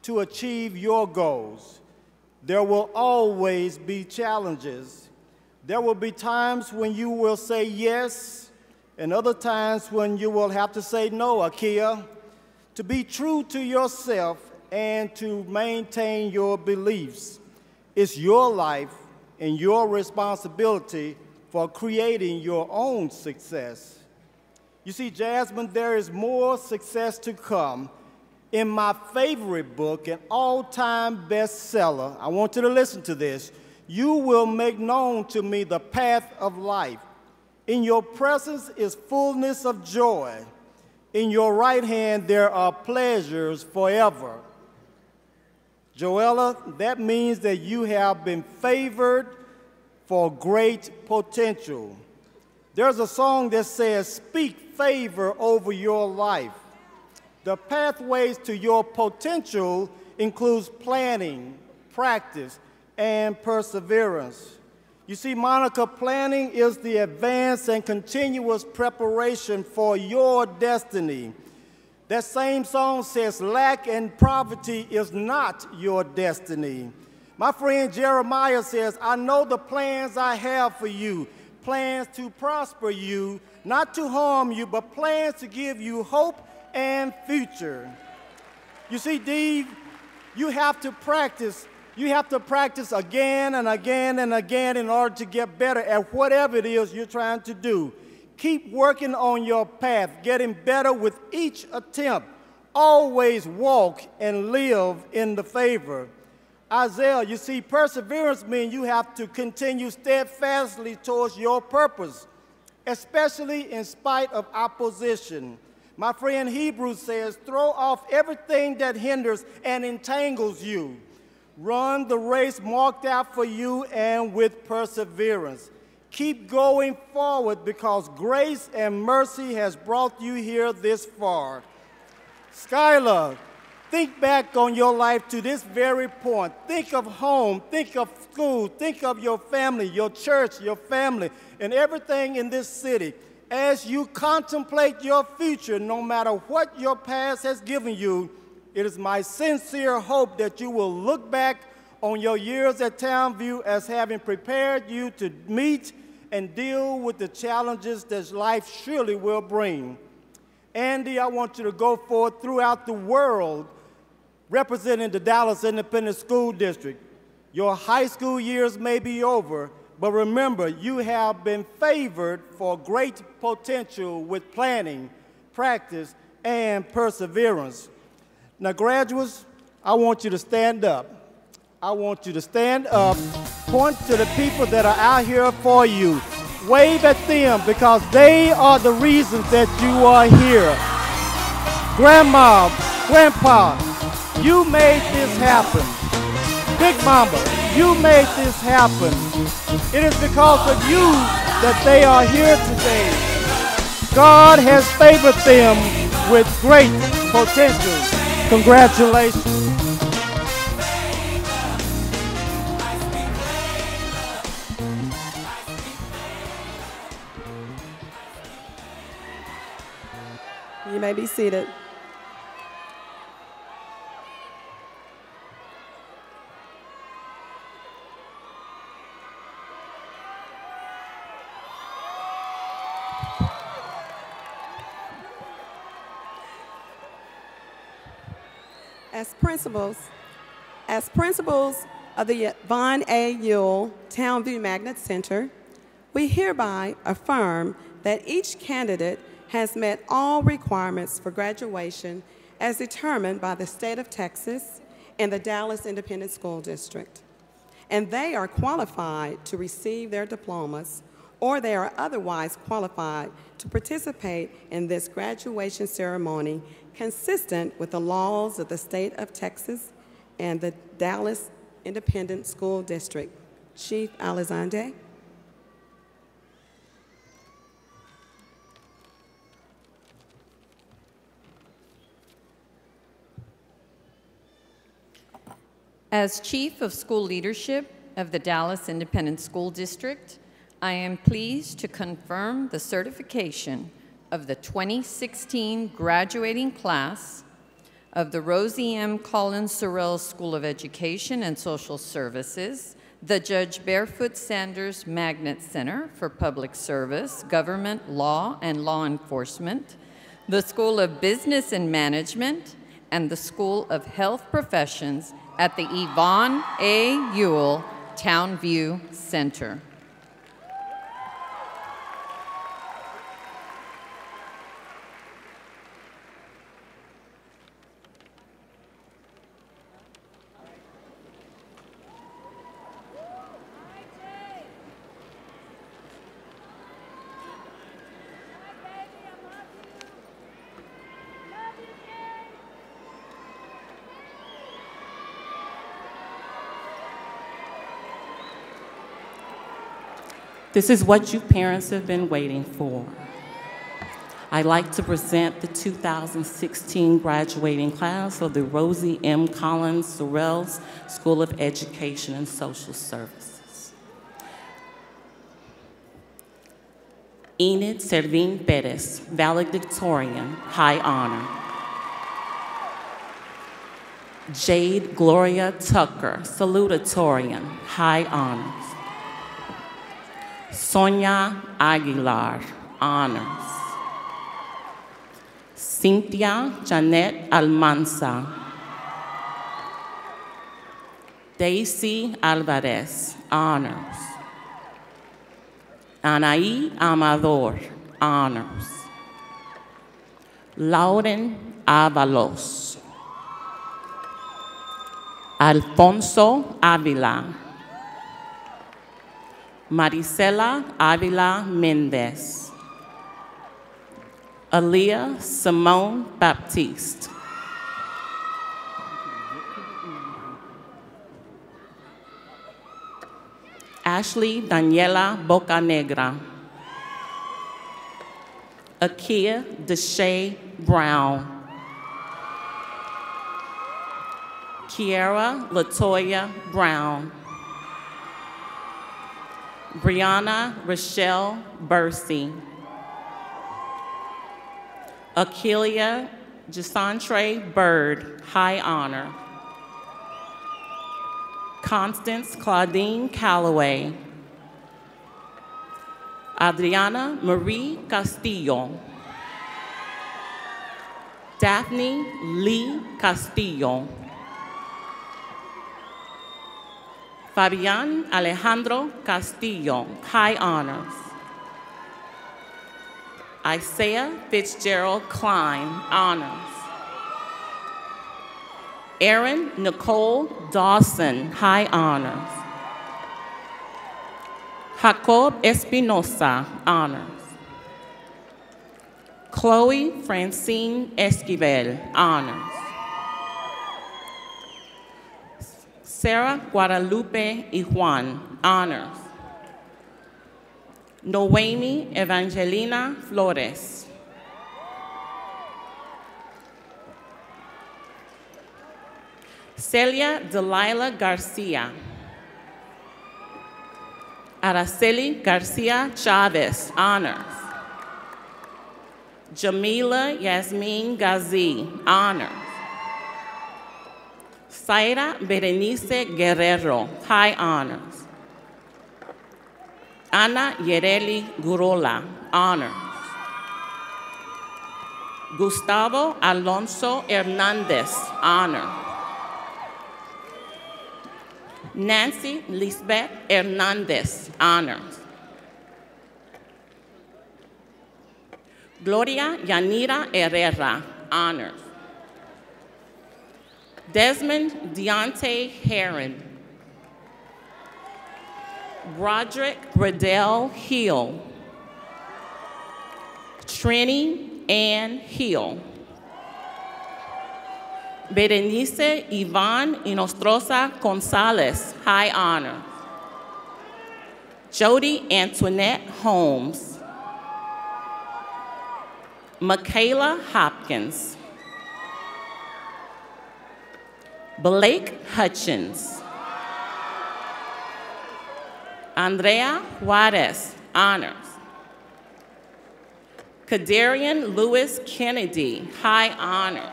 to achieve your goals. There will always be challenges. There will be times when you will say yes, and other times when you will have to say no, Akia. To be true to yourself and to maintain your beliefs. It's your life and your responsibility for creating your own success. You see, Jasmine, there is more success to come. In my favorite book, an all-time bestseller, I want you to listen to this. You will make known to me the path of life. In your presence is fullness of joy. In your right hand there are pleasures forever. Joella, that means that you have been favored for great potential. There's a song that says, speak favor over your life. The pathways to your potential includes planning, practice, and perseverance. You see, Monica, planning is the advanced and continuous preparation for your destiny. That same song says, lack and poverty is not your destiny. My friend Jeremiah says, I know the plans I have for you, plans to prosper you, not to harm you, but plans to give you hope and future. You see, Dee, you have to practice. You have to practice again and again and again in order to get better at whatever it is you're trying to do. Keep working on your path, getting better with each attempt. Always walk and live in the favor. Isaiah, you see, perseverance means you have to continue steadfastly towards your purpose, especially in spite of opposition. My friend Hebrews says, throw off everything that hinders and entangles you. Run the race marked out for you and with perseverance. Keep going forward because grace and mercy has brought you here this far. Skylar, think back on your life to this very point. Think of home, think of school, think of your family, your church, your family, and everything in this city. As you contemplate your future, no matter what your past has given you, it is my sincere hope that you will look back on your years at Townview as having prepared you to meet and deal with the challenges that life surely will bring. Andy, I want you to go forth throughout the world representing the Dallas Independent School District. Your high school years may be over, but remember, you have been favored for great potential with planning, practice, and perseverance. Now, graduates, I want you to stand up. I want you to stand up, point to the people that are out here for you. Wave at them because they are the reasons that you are here. Grandma, Grandpa, you made this happen. Big Mama, you made this happen. It is because of you that they are here today. God has favored them with great potential. Congratulations. You may be seated. As principals of the Yvonne A. Ewell Townview Magnet Center, we hereby affirm that each candidate has met all requirements for graduation as determined by the state of Texas and the Dallas Independent School District, and they are qualified to receive their diplomas or they are otherwise qualified to participate in this graduation ceremony consistent with the laws of the state of Texas and the Dallas Independent School District. Chief Alizande. As Chief of School Leadership of the Dallas Independent School District, I am pleased to confirm the certification of the 2016 graduating class of the Rosie M. Collins Sorrell School of Education and Social Services, the Judge Barefoot Sanders Magnet Center for Public Service, Government, Law, and Law Enforcement, the School of Business and Management, and the School of Health Professions at the Yvonne A. Ewell Townview Center. This is what you parents have been waiting for. I'd like to present the 2016 graduating class of the Rosie M. Collins Sorrell School of Education and Social Services. Enid Servin Perez, valedictorian, high honor. Jade Gloria Tucker, salutatorian, high honors. Sonia Aguilar, honors. Cynthia Janet Almanza. Daisy Alvarez, honors. Anaí Amador, honors. Lauren Avalos. Alfonso Avila. Marisela Avila Mendez. Aaliyah Simone Baptiste. Ashley Daniela Bocanegra. Akia Deshae Brown. Kiara Latoya Brown. Brianna Rochelle Bursey. Akelia Jasantre Bird, High Honor. Constance Claudine Calloway. Adriana Marie Castillo. Daphne Lee Castillo. Fabian Alejandro Castillo, High Honors. Isaiah Fitzgerald Klein, Honors. Erin Nicole Dawson, High Honors. Jacob Espinosa, Honors. Chloe Francine Esquivel, Honors. Sarah Guadalupe Yvonne, Honors. Noemi Evangelina Flores. Celia Delilah Garcia. Araceli Garcia Chavez, Honors. Jamila Yasmin Ghazi, Honors. Zaira Berenice Guerrero, High Honors. Ana Yereli Gurola, Honors. Gustavo Alonso Hernandez, Honor. Nancy Lisbeth Hernandez, Honors. Gloria Yanira Herrera, Honors. Desmond Deontay Heron. Broderick Bradell Hill. Trini Ann Hill. Berenice Yvonne Inostroza Gonzalez, High Honor. Jody Antoinette Holmes. Michaela Hopkins. Blake Hutchins. Andrea Juarez, Honors. Kadarian Lewis Kennedy, High Honors.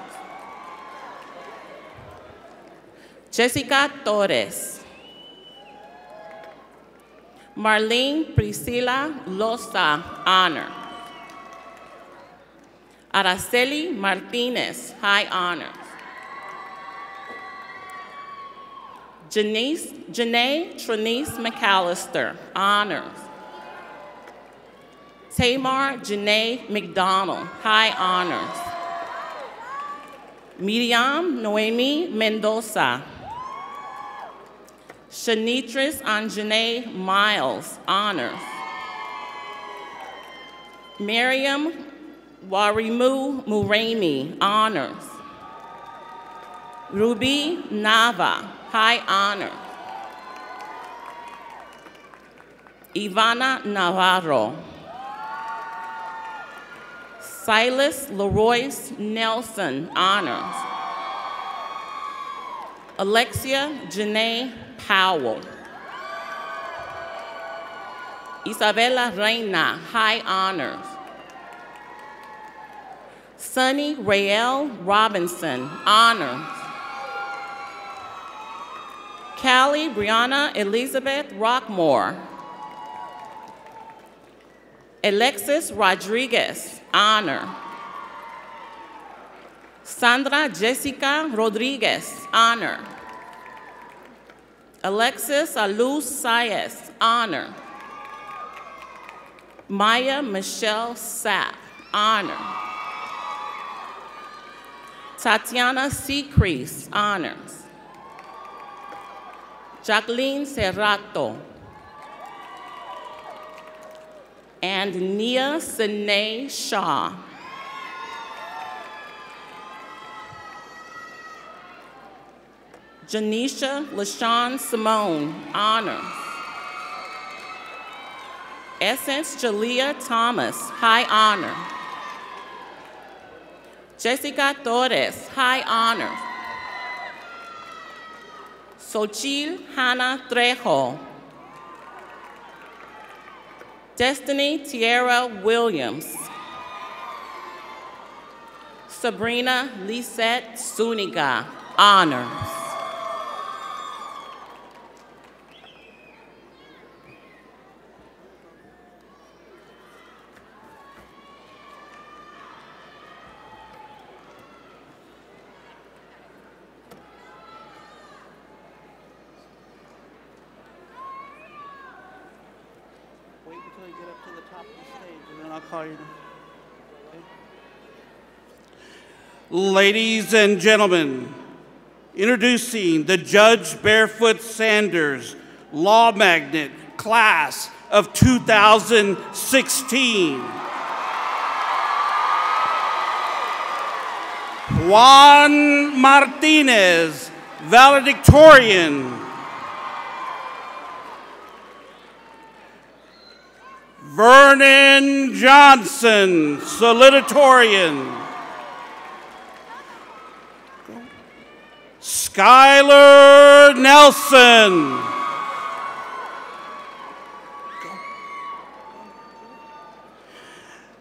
Jessica Torres. Marlene Priscilla Loza, Honor. Araceli Martinez, High Honors. Janae Trinice McAllister, Honors. Tamar Janae McDonald, High Honors. Miriam Noemi Mendoza. Shanitris Anjanae Miles, Honors. Miriam Warimu Murami, Honors. Ruby Nava, High Honor. Ivana Navarro. Silas Leroyce Nelson, Honors. Alexia Janae Powell. Isabella Reina, High Honors. Sunny Rael Robinson, Honors. Callie Brianna Elizabeth Rockmore. Alexis Rodriguez, Honor. Sandra Jessica Rodriguez, Honor. Alexis Aluz Sayes, Honor. Maya Michelle Sapp, Honor. Tatiana Secrease, Honors. Jacqueline Serrato. And Nia Sine Shaw. Janisha LaShawn Simone, honors. Essence Jalea Thomas, high honor. Jessica Torres, high honor. Xochitl Hannah Trejo. Destiny Tierra Williams. Sabrina Lisette Suniga, honors. Wait until you get up to the top of the stage, and then I'll call you. Ladies and gentlemen, introducing the Judge Barefoot Sanders Law Magnet Class of 2016. Juan Martinez, valedictorian. Vernon Johnson, salutatorian. Skylar Nelson.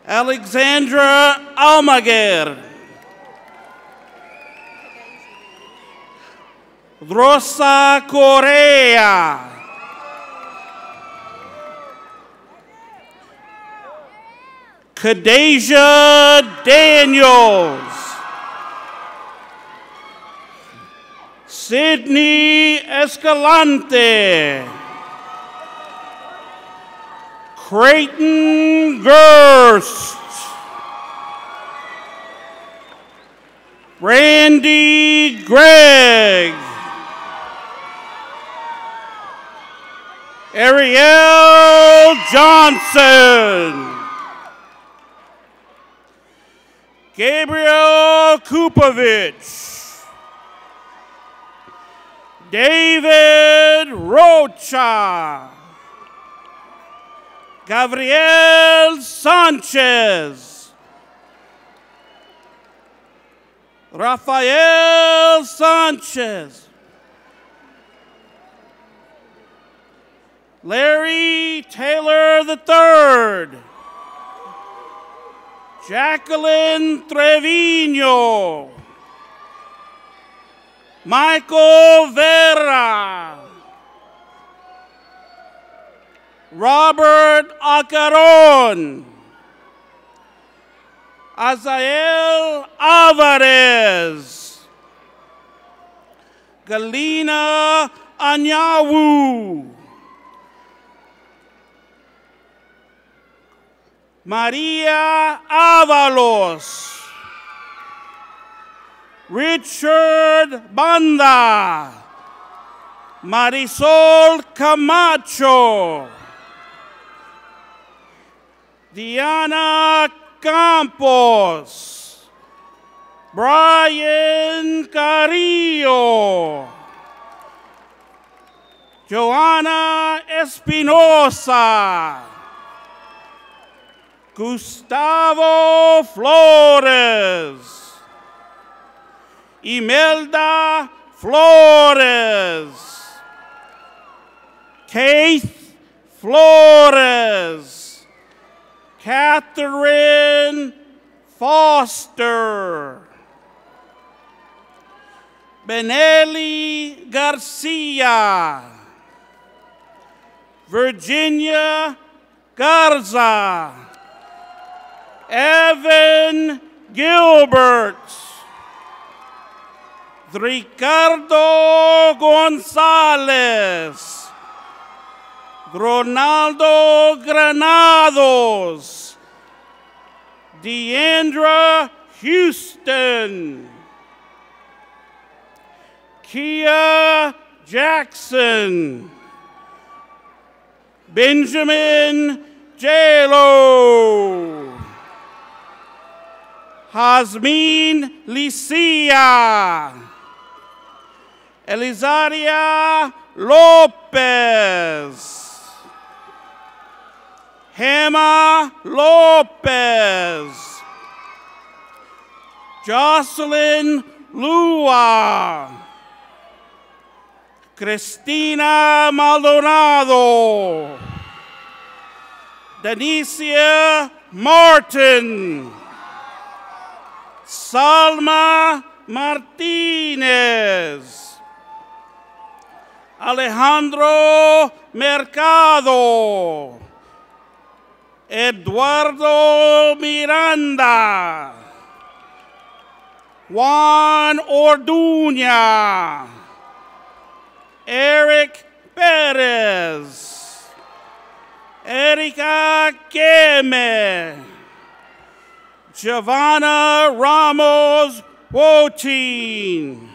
Alexandra Almaguer. Rosa Correa. Kadeja Daniels. Sydney Escalante. Creighton Gerst. Randy Gregg. Ariel Johnson. Gabriel Kupovich. David Rocha. Gabriel Sanchez. Rafael Sanchez. Larry Taylor III. Jacqueline Trevino. Michael Vera. Robert Acaron. Azael Alvarez. Galina Anyawu. Maria Avalos. Richard Banda. Marisol Camacho. Diana Campos. Brian Carrillo. Joanna Espinosa. Gustavo Flores. Imelda Flores. Keith Flores. Catherine Foster. Benelli Garcia. Virginia Garza. Evan Gilbert. Ricardo Gonzalez. Ronaldo Granados. Deandra Houston. Kia Jackson. Benjamin J-Lo. Hasmin Licia. Elizaria Lopez. Hema Lopez. Jocelyn Lua. Cristina Maldonado. Denicia Martin. Salma Martinez. Alejandro Mercado. Eduardo Miranda. Juan Orduña. Eric Perez. Erika Keme. Giovanna Ramos Wotin.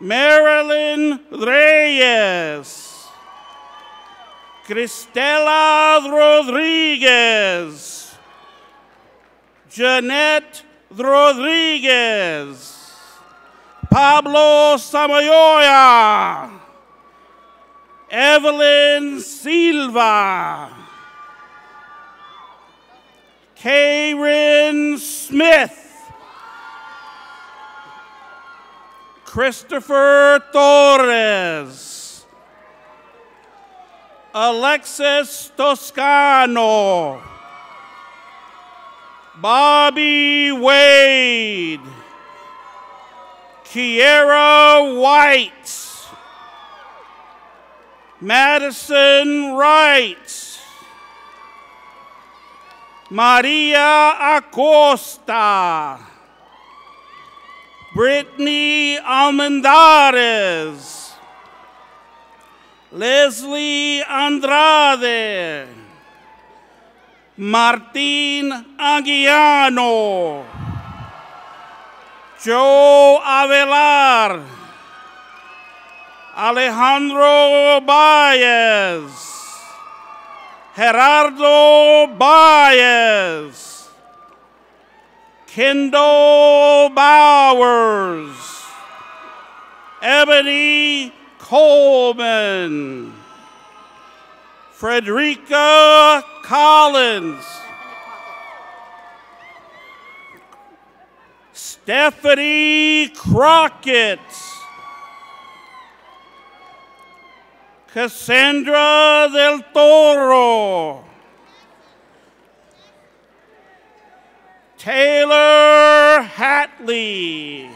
Marilyn Reyes. Cristela Rodriguez. Jeanette Rodriguez. Pablo Samayoya. Evelyn Silva. Karen Smith. Christopher Torres. Alexis Toscano. Bobby Wade. Kiera White. Madison Wright. Maria Acosta. Brittany Almendares. Leslie Andrade. Martin Aguiano. Joe Avelar. Alejandro Baez. Gerardo Baez. Kendall Bowers. Ebony Coleman. Frederica Collins. Stephanie Crockett. Cassandra del Toro. Taylor Hatley.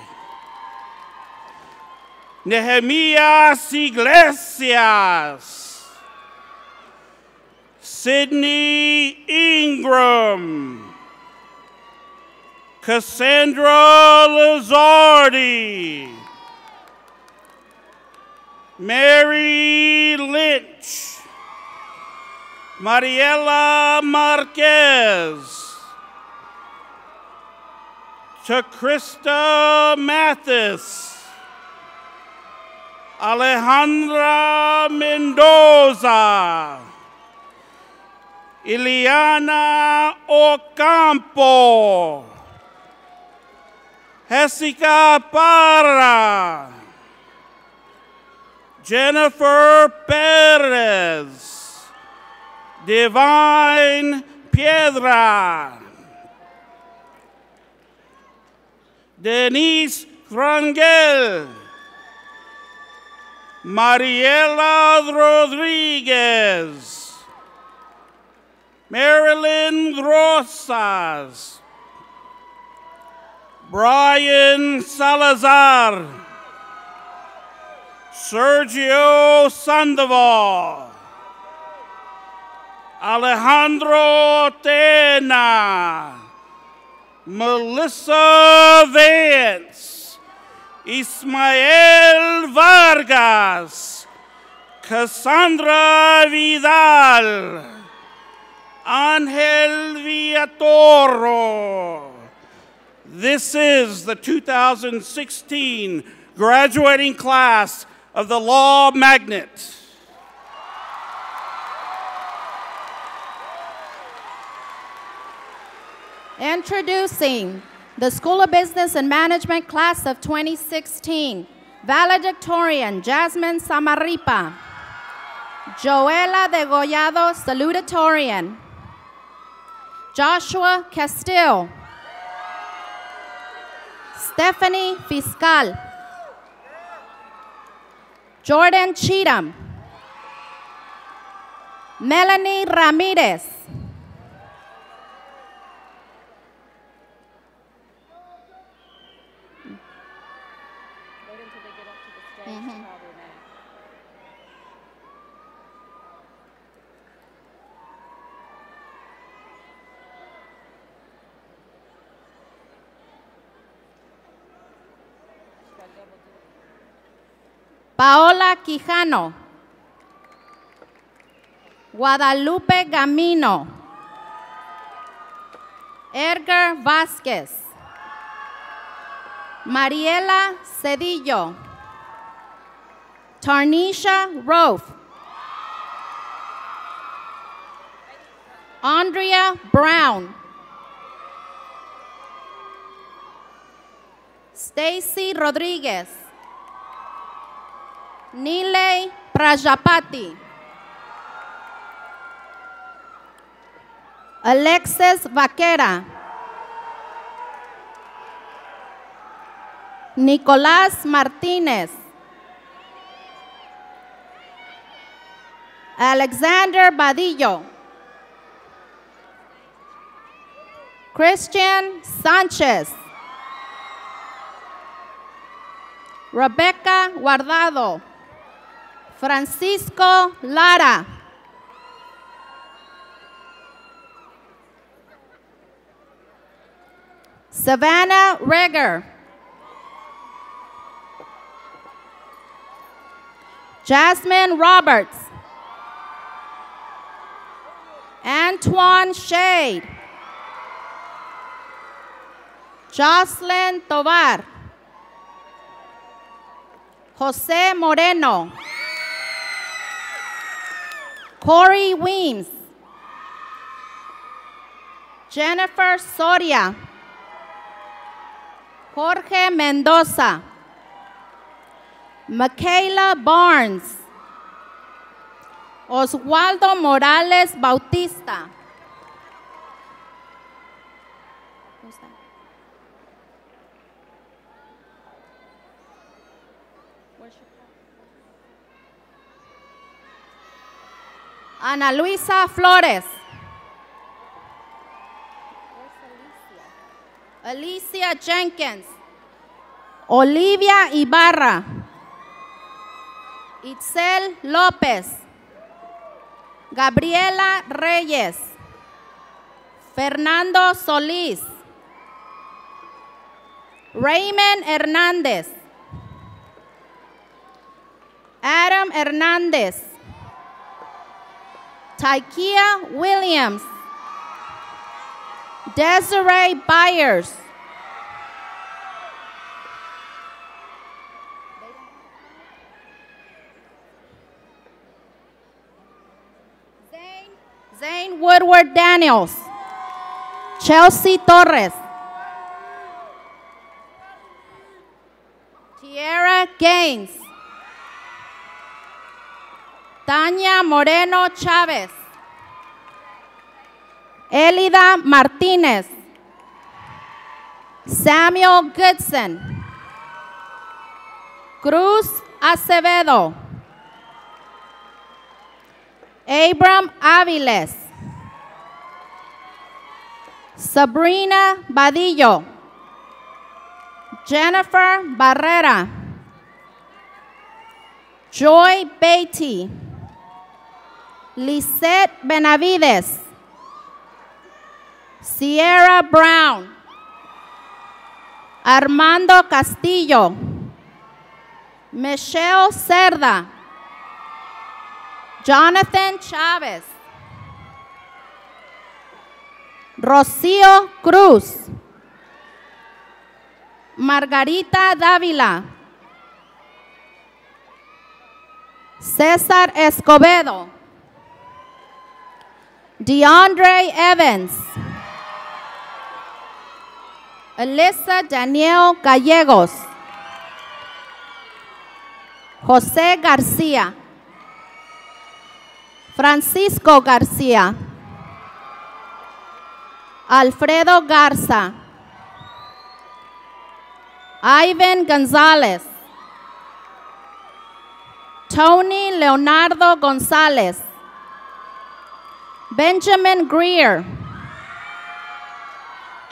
Nehemias Iglesias. Sydney Ingram. Cassandra Lizardi. Mary Lynch. Mariela Marquez. Krista Mathis. Alejandra Mendoza. Ileana Ocampo. Jessica Parra. Jennifer Perez. Divine Piedra. Denise Rangel. Mariela Rodriguez. Marilyn Rosas. Brian Salazar. Sergio Sandoval. Alejandro Tena. Melissa Vance. Ismael Vargas. Cassandra Vidal. Angel Villatoro. This is the 2016 graduating class of the Law Magnet. Introducing the School of Business and Management class of 2016. Valedictorian Jasmine Samaripa. Joela Degollado, salutatorian. Joshua Castile. Stephanie Fiscal. Jordan Cheatham. Melanie Ramirez. Paola Quijano. Guadalupe Gamino. Edgar Vázquez. Mariela Cedillo. Tarnisha Rofe. Andrea Brown. Stacy Rodriguez. Nile Prajapati. Alexis Vaquera. Nicolás Martínez. Alexander Badillo. Christian Sánchez. Rebecca Guardado. Francisco Lara. Savannah Reger. Jasmine Roberts. Antoine Shade. Jocelyn Tovar. Jose Moreno. Corey Weems. Jennifer Soria. Jorge Mendoza. Michaela Barnes. Oswaldo Morales Bautista. Ana Luisa Flores. Alicia Jenkins. Olivia Ibarra. Itzel López. Gabriela Reyes. Fernando Solís. Raymond Hernández. Adam Hernández. Taikia Williams. Desiree Byers. Zane Woodward Daniels. Chelsea Torres. Tierra Gaines. Tania Moreno Chávez. Elida Martínez. Samuel Goodson. Cruz Acevedo. Abram Aviles. Sabrina Badillo. Jennifer Barrera. Joy Beatty. Lisette Benavides. Sierra Brown. Armando Castillo. Michelle Cerda. Jonathan Chávez. Rocío Cruz. Margarita Dávila. César Escobedo. DeAndre Evans. Alyssa Danielle Gallegos. José García, Francisco García, Alfredo Garza, Ivan González, Tony Leonardo González, Benjamin Greer,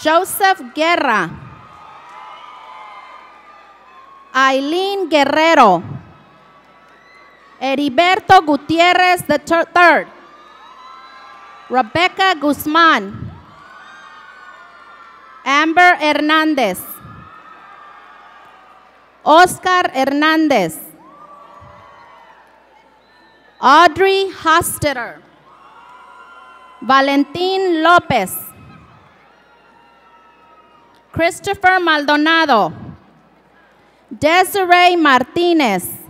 Joseph Guerra, Eileen Guerrero, Heriberto Gutierrez III, Rebecca Guzman, Amber Hernández, Oscar Hernández, Audrey Hostetter, Valentín López, Christopher Maldonado, Desiree Martínez,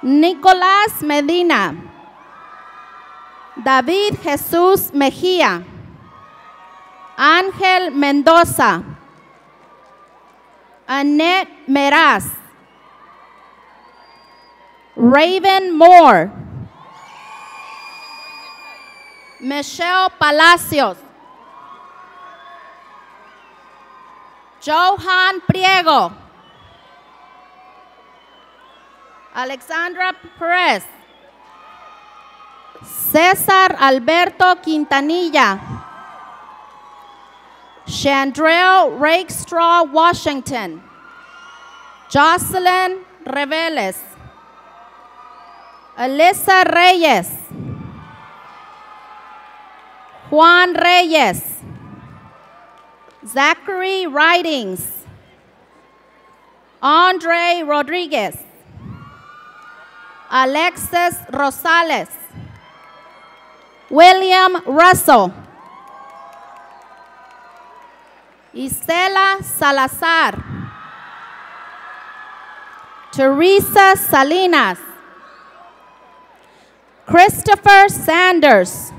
Nicolás Medina, David Jesús Mejía, Ángel Mendoza, Annette Meraz, Raven Moore, Michelle Palacios, Johan Priego, Alexandra Perez, César Alberto Quintanilla, Chandrell Rakestraw Washington, Jocelyn Reveles, Alyssa Reyes, Juan Reyes, Zachary Ridings, Andre Rodriguez, Alexis Rosales, William Russell, Isela Salazar, Teresa Salinas, Christopher Sanders,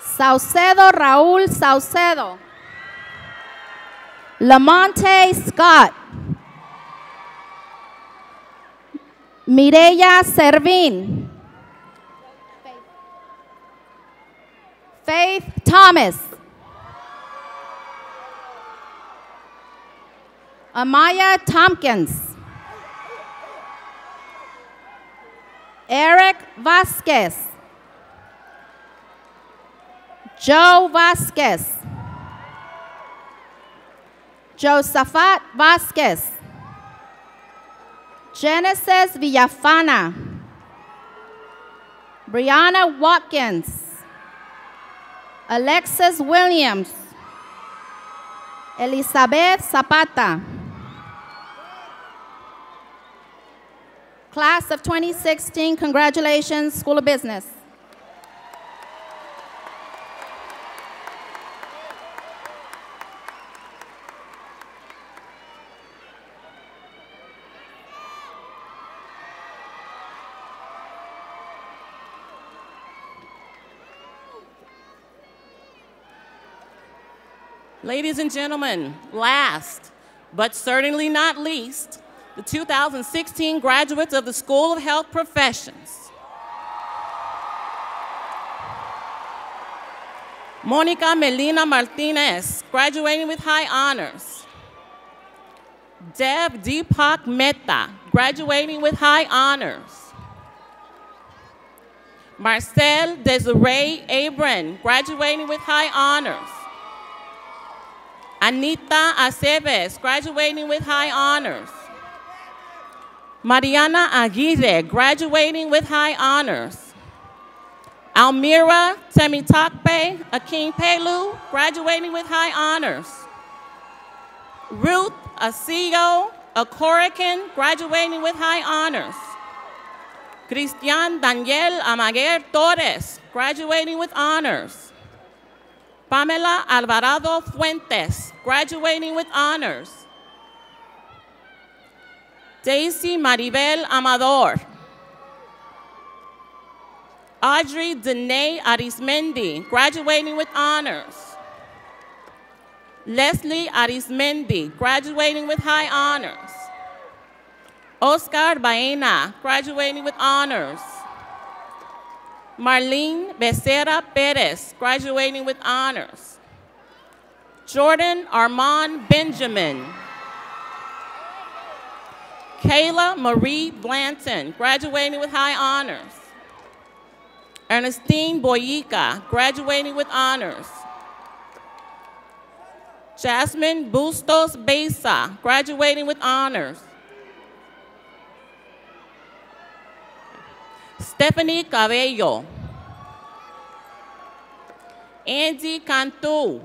Saucedo Raúl Saucedo, Lamonte Scott, Mireya Servín, Faith Thomas, Amaya Tompkins, Eric Vasquez, Joe Vasquez, Josaphat Vasquez, Genesis Villafana, Brianna Watkins, Alexis Williams, Elizabeth Zapata. Class of 2016, congratulations, School of Business. Ladies and gentlemen, last but certainly not least, the 2016 graduates of the School of Health Professions. Monica Melina Martinez, graduating with high honors. Dev Deepak Mehta, graduating with high honors. Marcel Desiree Abram, graduating with high honors. Anita Aceves, graduating with high honors. Mariana Aguirre, graduating with high honors. Almira Temitakpe Akinpelu, graduating with high honors. Ruth Asillo Akorican, graduating with high honors. Cristian Daniel Amaguer Torres, graduating with honors. Pamela Alvarado Fuentes, graduating with honors. Daisy Maribel Amador. Audrey Danae Arismendi, graduating with honors. Leslie Arismendi, graduating with high honors. Oscar Baena, graduating with honors. Marlene Becerra Perez, graduating with honors. Jordan Armand Benjamin. Kayla Marie Blanton, graduating with high honors. Ernestine Boyica, graduating with honors. Jasmine Bustos Besa, graduating with honors. Stephanie Cabello. Andy Cantu.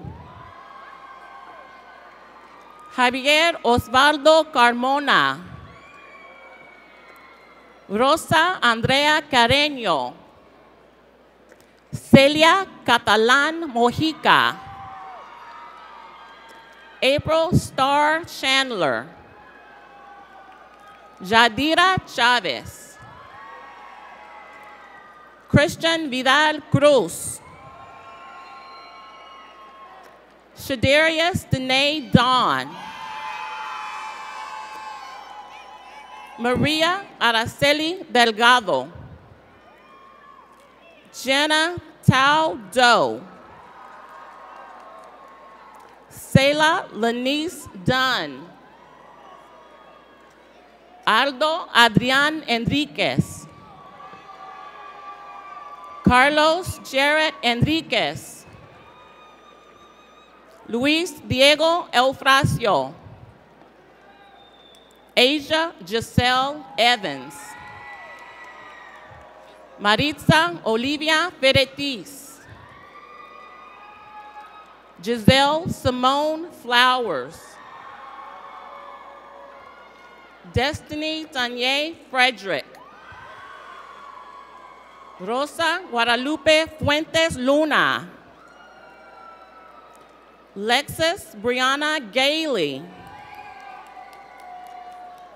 Javier Osvaldo Carmona. Rosa Andrea Carreño. Celia Catalan Mojica. April Star Chandler. Yadira Chavez. Christian Vidal Cruz. Shadarius Danae Dawn. Maria Araceli Delgado. Jenna Tao Doe. Selah Lanice Dunn. Aldo Adrian Enriquez. Carlos Jared Enriquez. Luis Diego Eufrasio. Asia Giselle Evans. Maritza Olivia Ferretis. Giselle Simone Flowers. Destiny Tanye Frederick. Rosa Guadalupe Fuentes Luna. Lexis Brianna Gailey.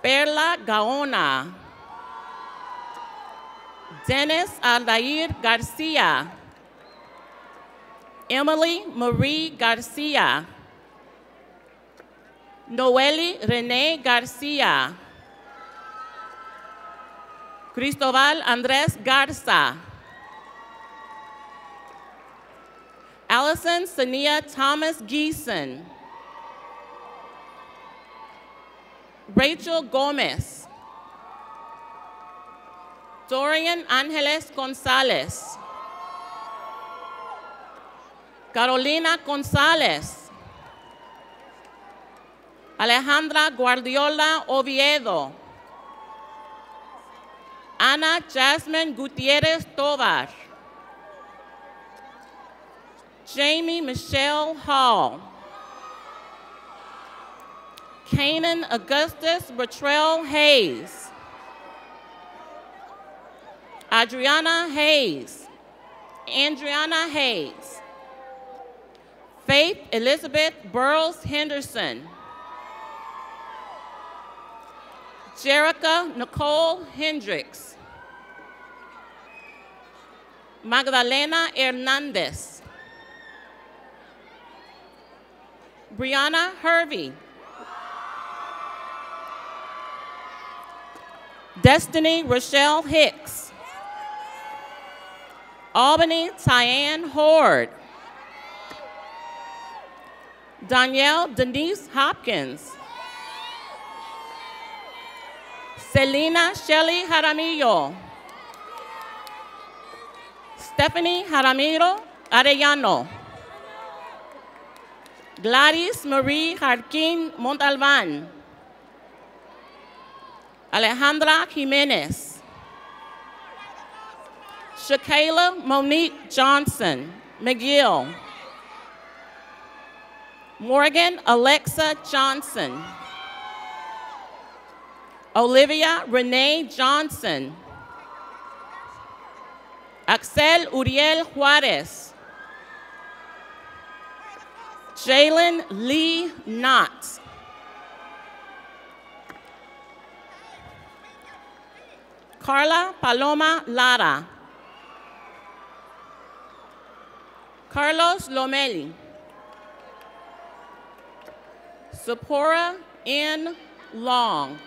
Perla Gaona. Dennis Aldair Garcia. Emily Marie Garcia. Noeli Renee Garcia. Cristobal Andres Garza. Allison Sania Thomas Geeson. Rachel Gomez. Dorian Angeles Gonzalez. Carolina Gonzalez. Alejandra Guardiola Oviedo. Ana Jasmine Gutierrez Tovar. Jamie Michelle Hall. Kanan Augustus Bertrell Hayes. Adriana Hayes. Andriana Hayes. Faith Elizabeth Burles Henderson. Jerica Nicole Hendricks. Magdalena Hernandez. Brianna Hervey. Destiny Rochelle Hicks. Albany Tyann Horde. Danielle Denise Hopkins. Selena Shelley Jaramillo. Stephanie Jaramillo Arellano. Gladys Marie Jarquin Montalban. Alejandra Jimenez. Shakayla Monique Johnson McGill. Morgan Alexa Johnson. Olivia Renee Johnson. Axel Uriel Juarez. Jalen Lee Knott. Carla Paloma Lara. Carlos Lomeli. Sephora N. Long.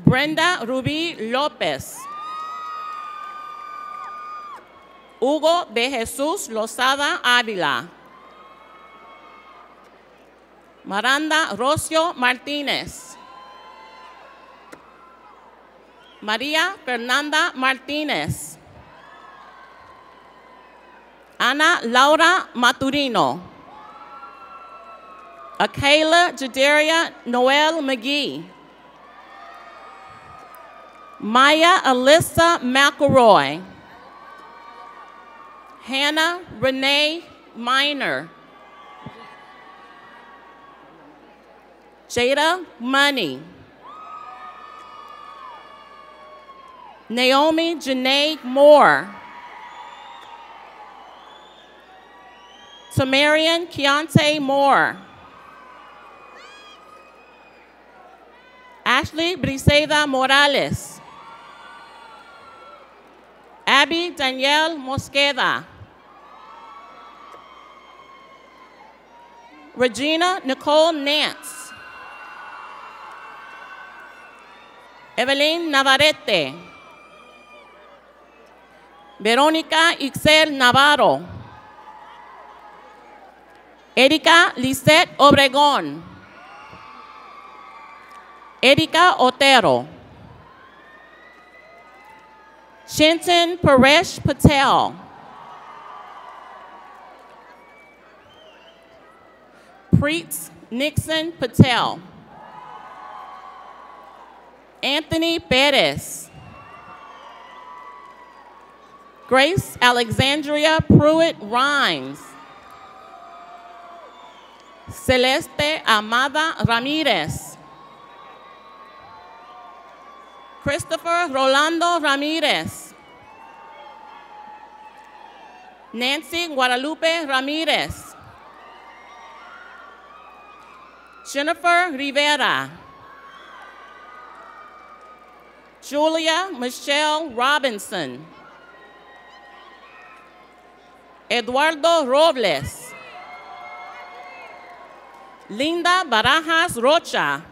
Brenda Rubí López. Hugo de Jesús Lozada Ávila. Miranda Rocio Martínez. María Fernanda Martínez. Ana Laura Maturino. Akayla Jadaria Noel McGee. Maya Alyssa McElroy. Hannah Renee Miner. Jada Money. Naomi Janae Moore. Tamarian Keontae Moore. Ashley Briseida Morales. Abby Danielle Mosqueda. Regina Nicole Nance. Evelyn Navarrete. Verónica Ixel Navarro. Erika Lisette Obregón. Erika Otero. Shinton Paresh Patel. Preet Nixon Patel. Anthony Perez. Grace Alexandria Pruitt Rhymes. Celeste Amada Ramirez. Christopher Rolando Ramirez. Nancy Guadalupe Ramirez. Jennifer Rivera. Julia Michelle Robinson. Eduardo Robles. Linda Barajas Rocha.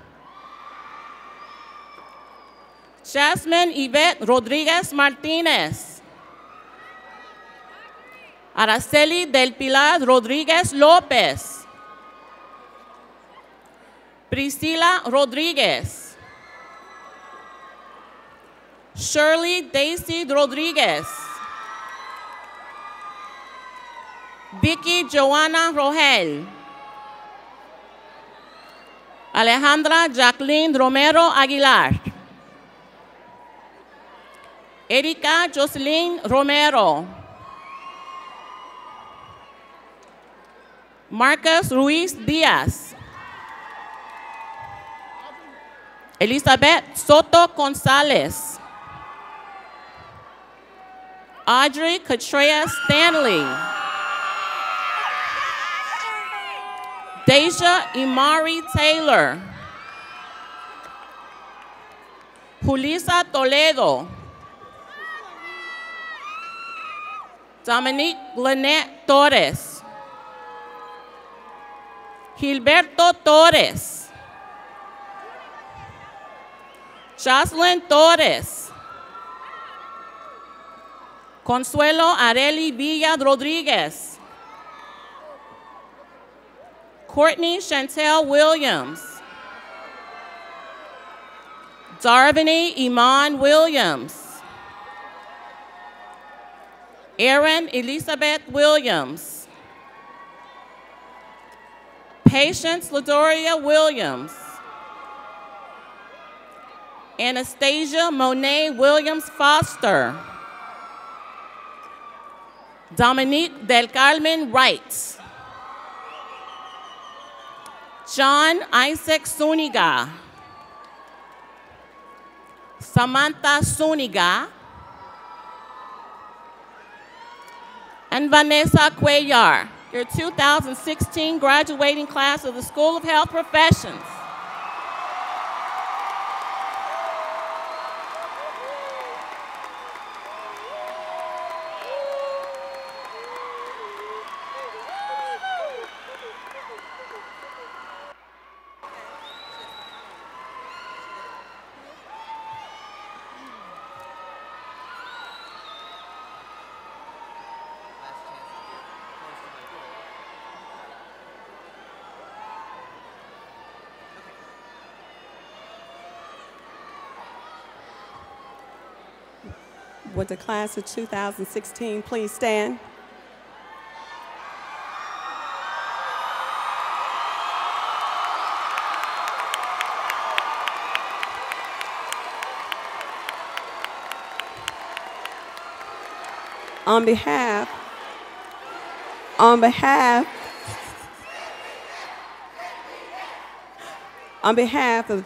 Jasmine Yvette Rodriguez Martinez. Araceli del Pilar Rodriguez López. Priscila Rodriguez. Shirley Daisy Rodriguez. Vicky Joanna Rogel. Alejandra Jacqueline Romero Aguilar. Erika Jocelyn Romero. Marcus Ruiz Diaz. Elizabeth Soto Gonzalez. Audrey Katrea Stanley. Deja Imari Taylor. Julissa Toledo. Dominique Lynette Torres. Gilberto Torres. Jocelyn Torres. Consuelo Areli Villa Rodriguez. Courtney Chantel Williams. Darvini Iman Williams. Erin Elizabeth Williams. Patience Ladoria Williams. Anastasia Monet Williams Foster. Dominique Del Carmen Wright. John Isaac Suniga. Samantha Suniga. And Vanessa Cuellar, your 2016 graduating class of the School of Health Professions. with the class of 2016 please stand? On behalf of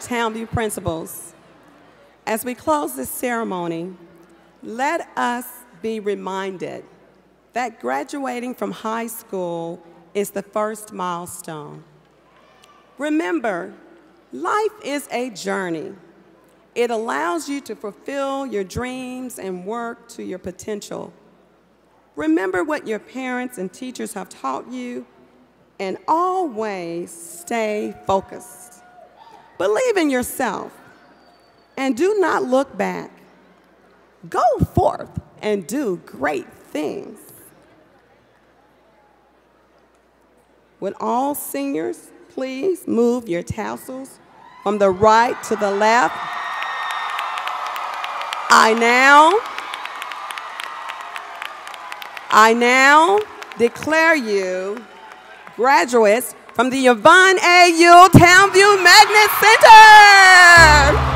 the Townview principals, as we close this ceremony, let us be reminded that graduating from high school is the first milestone. Remember, life is a journey. It allows you to fulfill your dreams and work to your potential. Remember what your parents and teachers have taught you, and always stay focused. Believe in yourself, and do not look back. Go forth and do great things. Would all seniors please move your tassels from the right to the left? I now declare you graduates from the Yvonne A. Ewell Townview Magnet Center.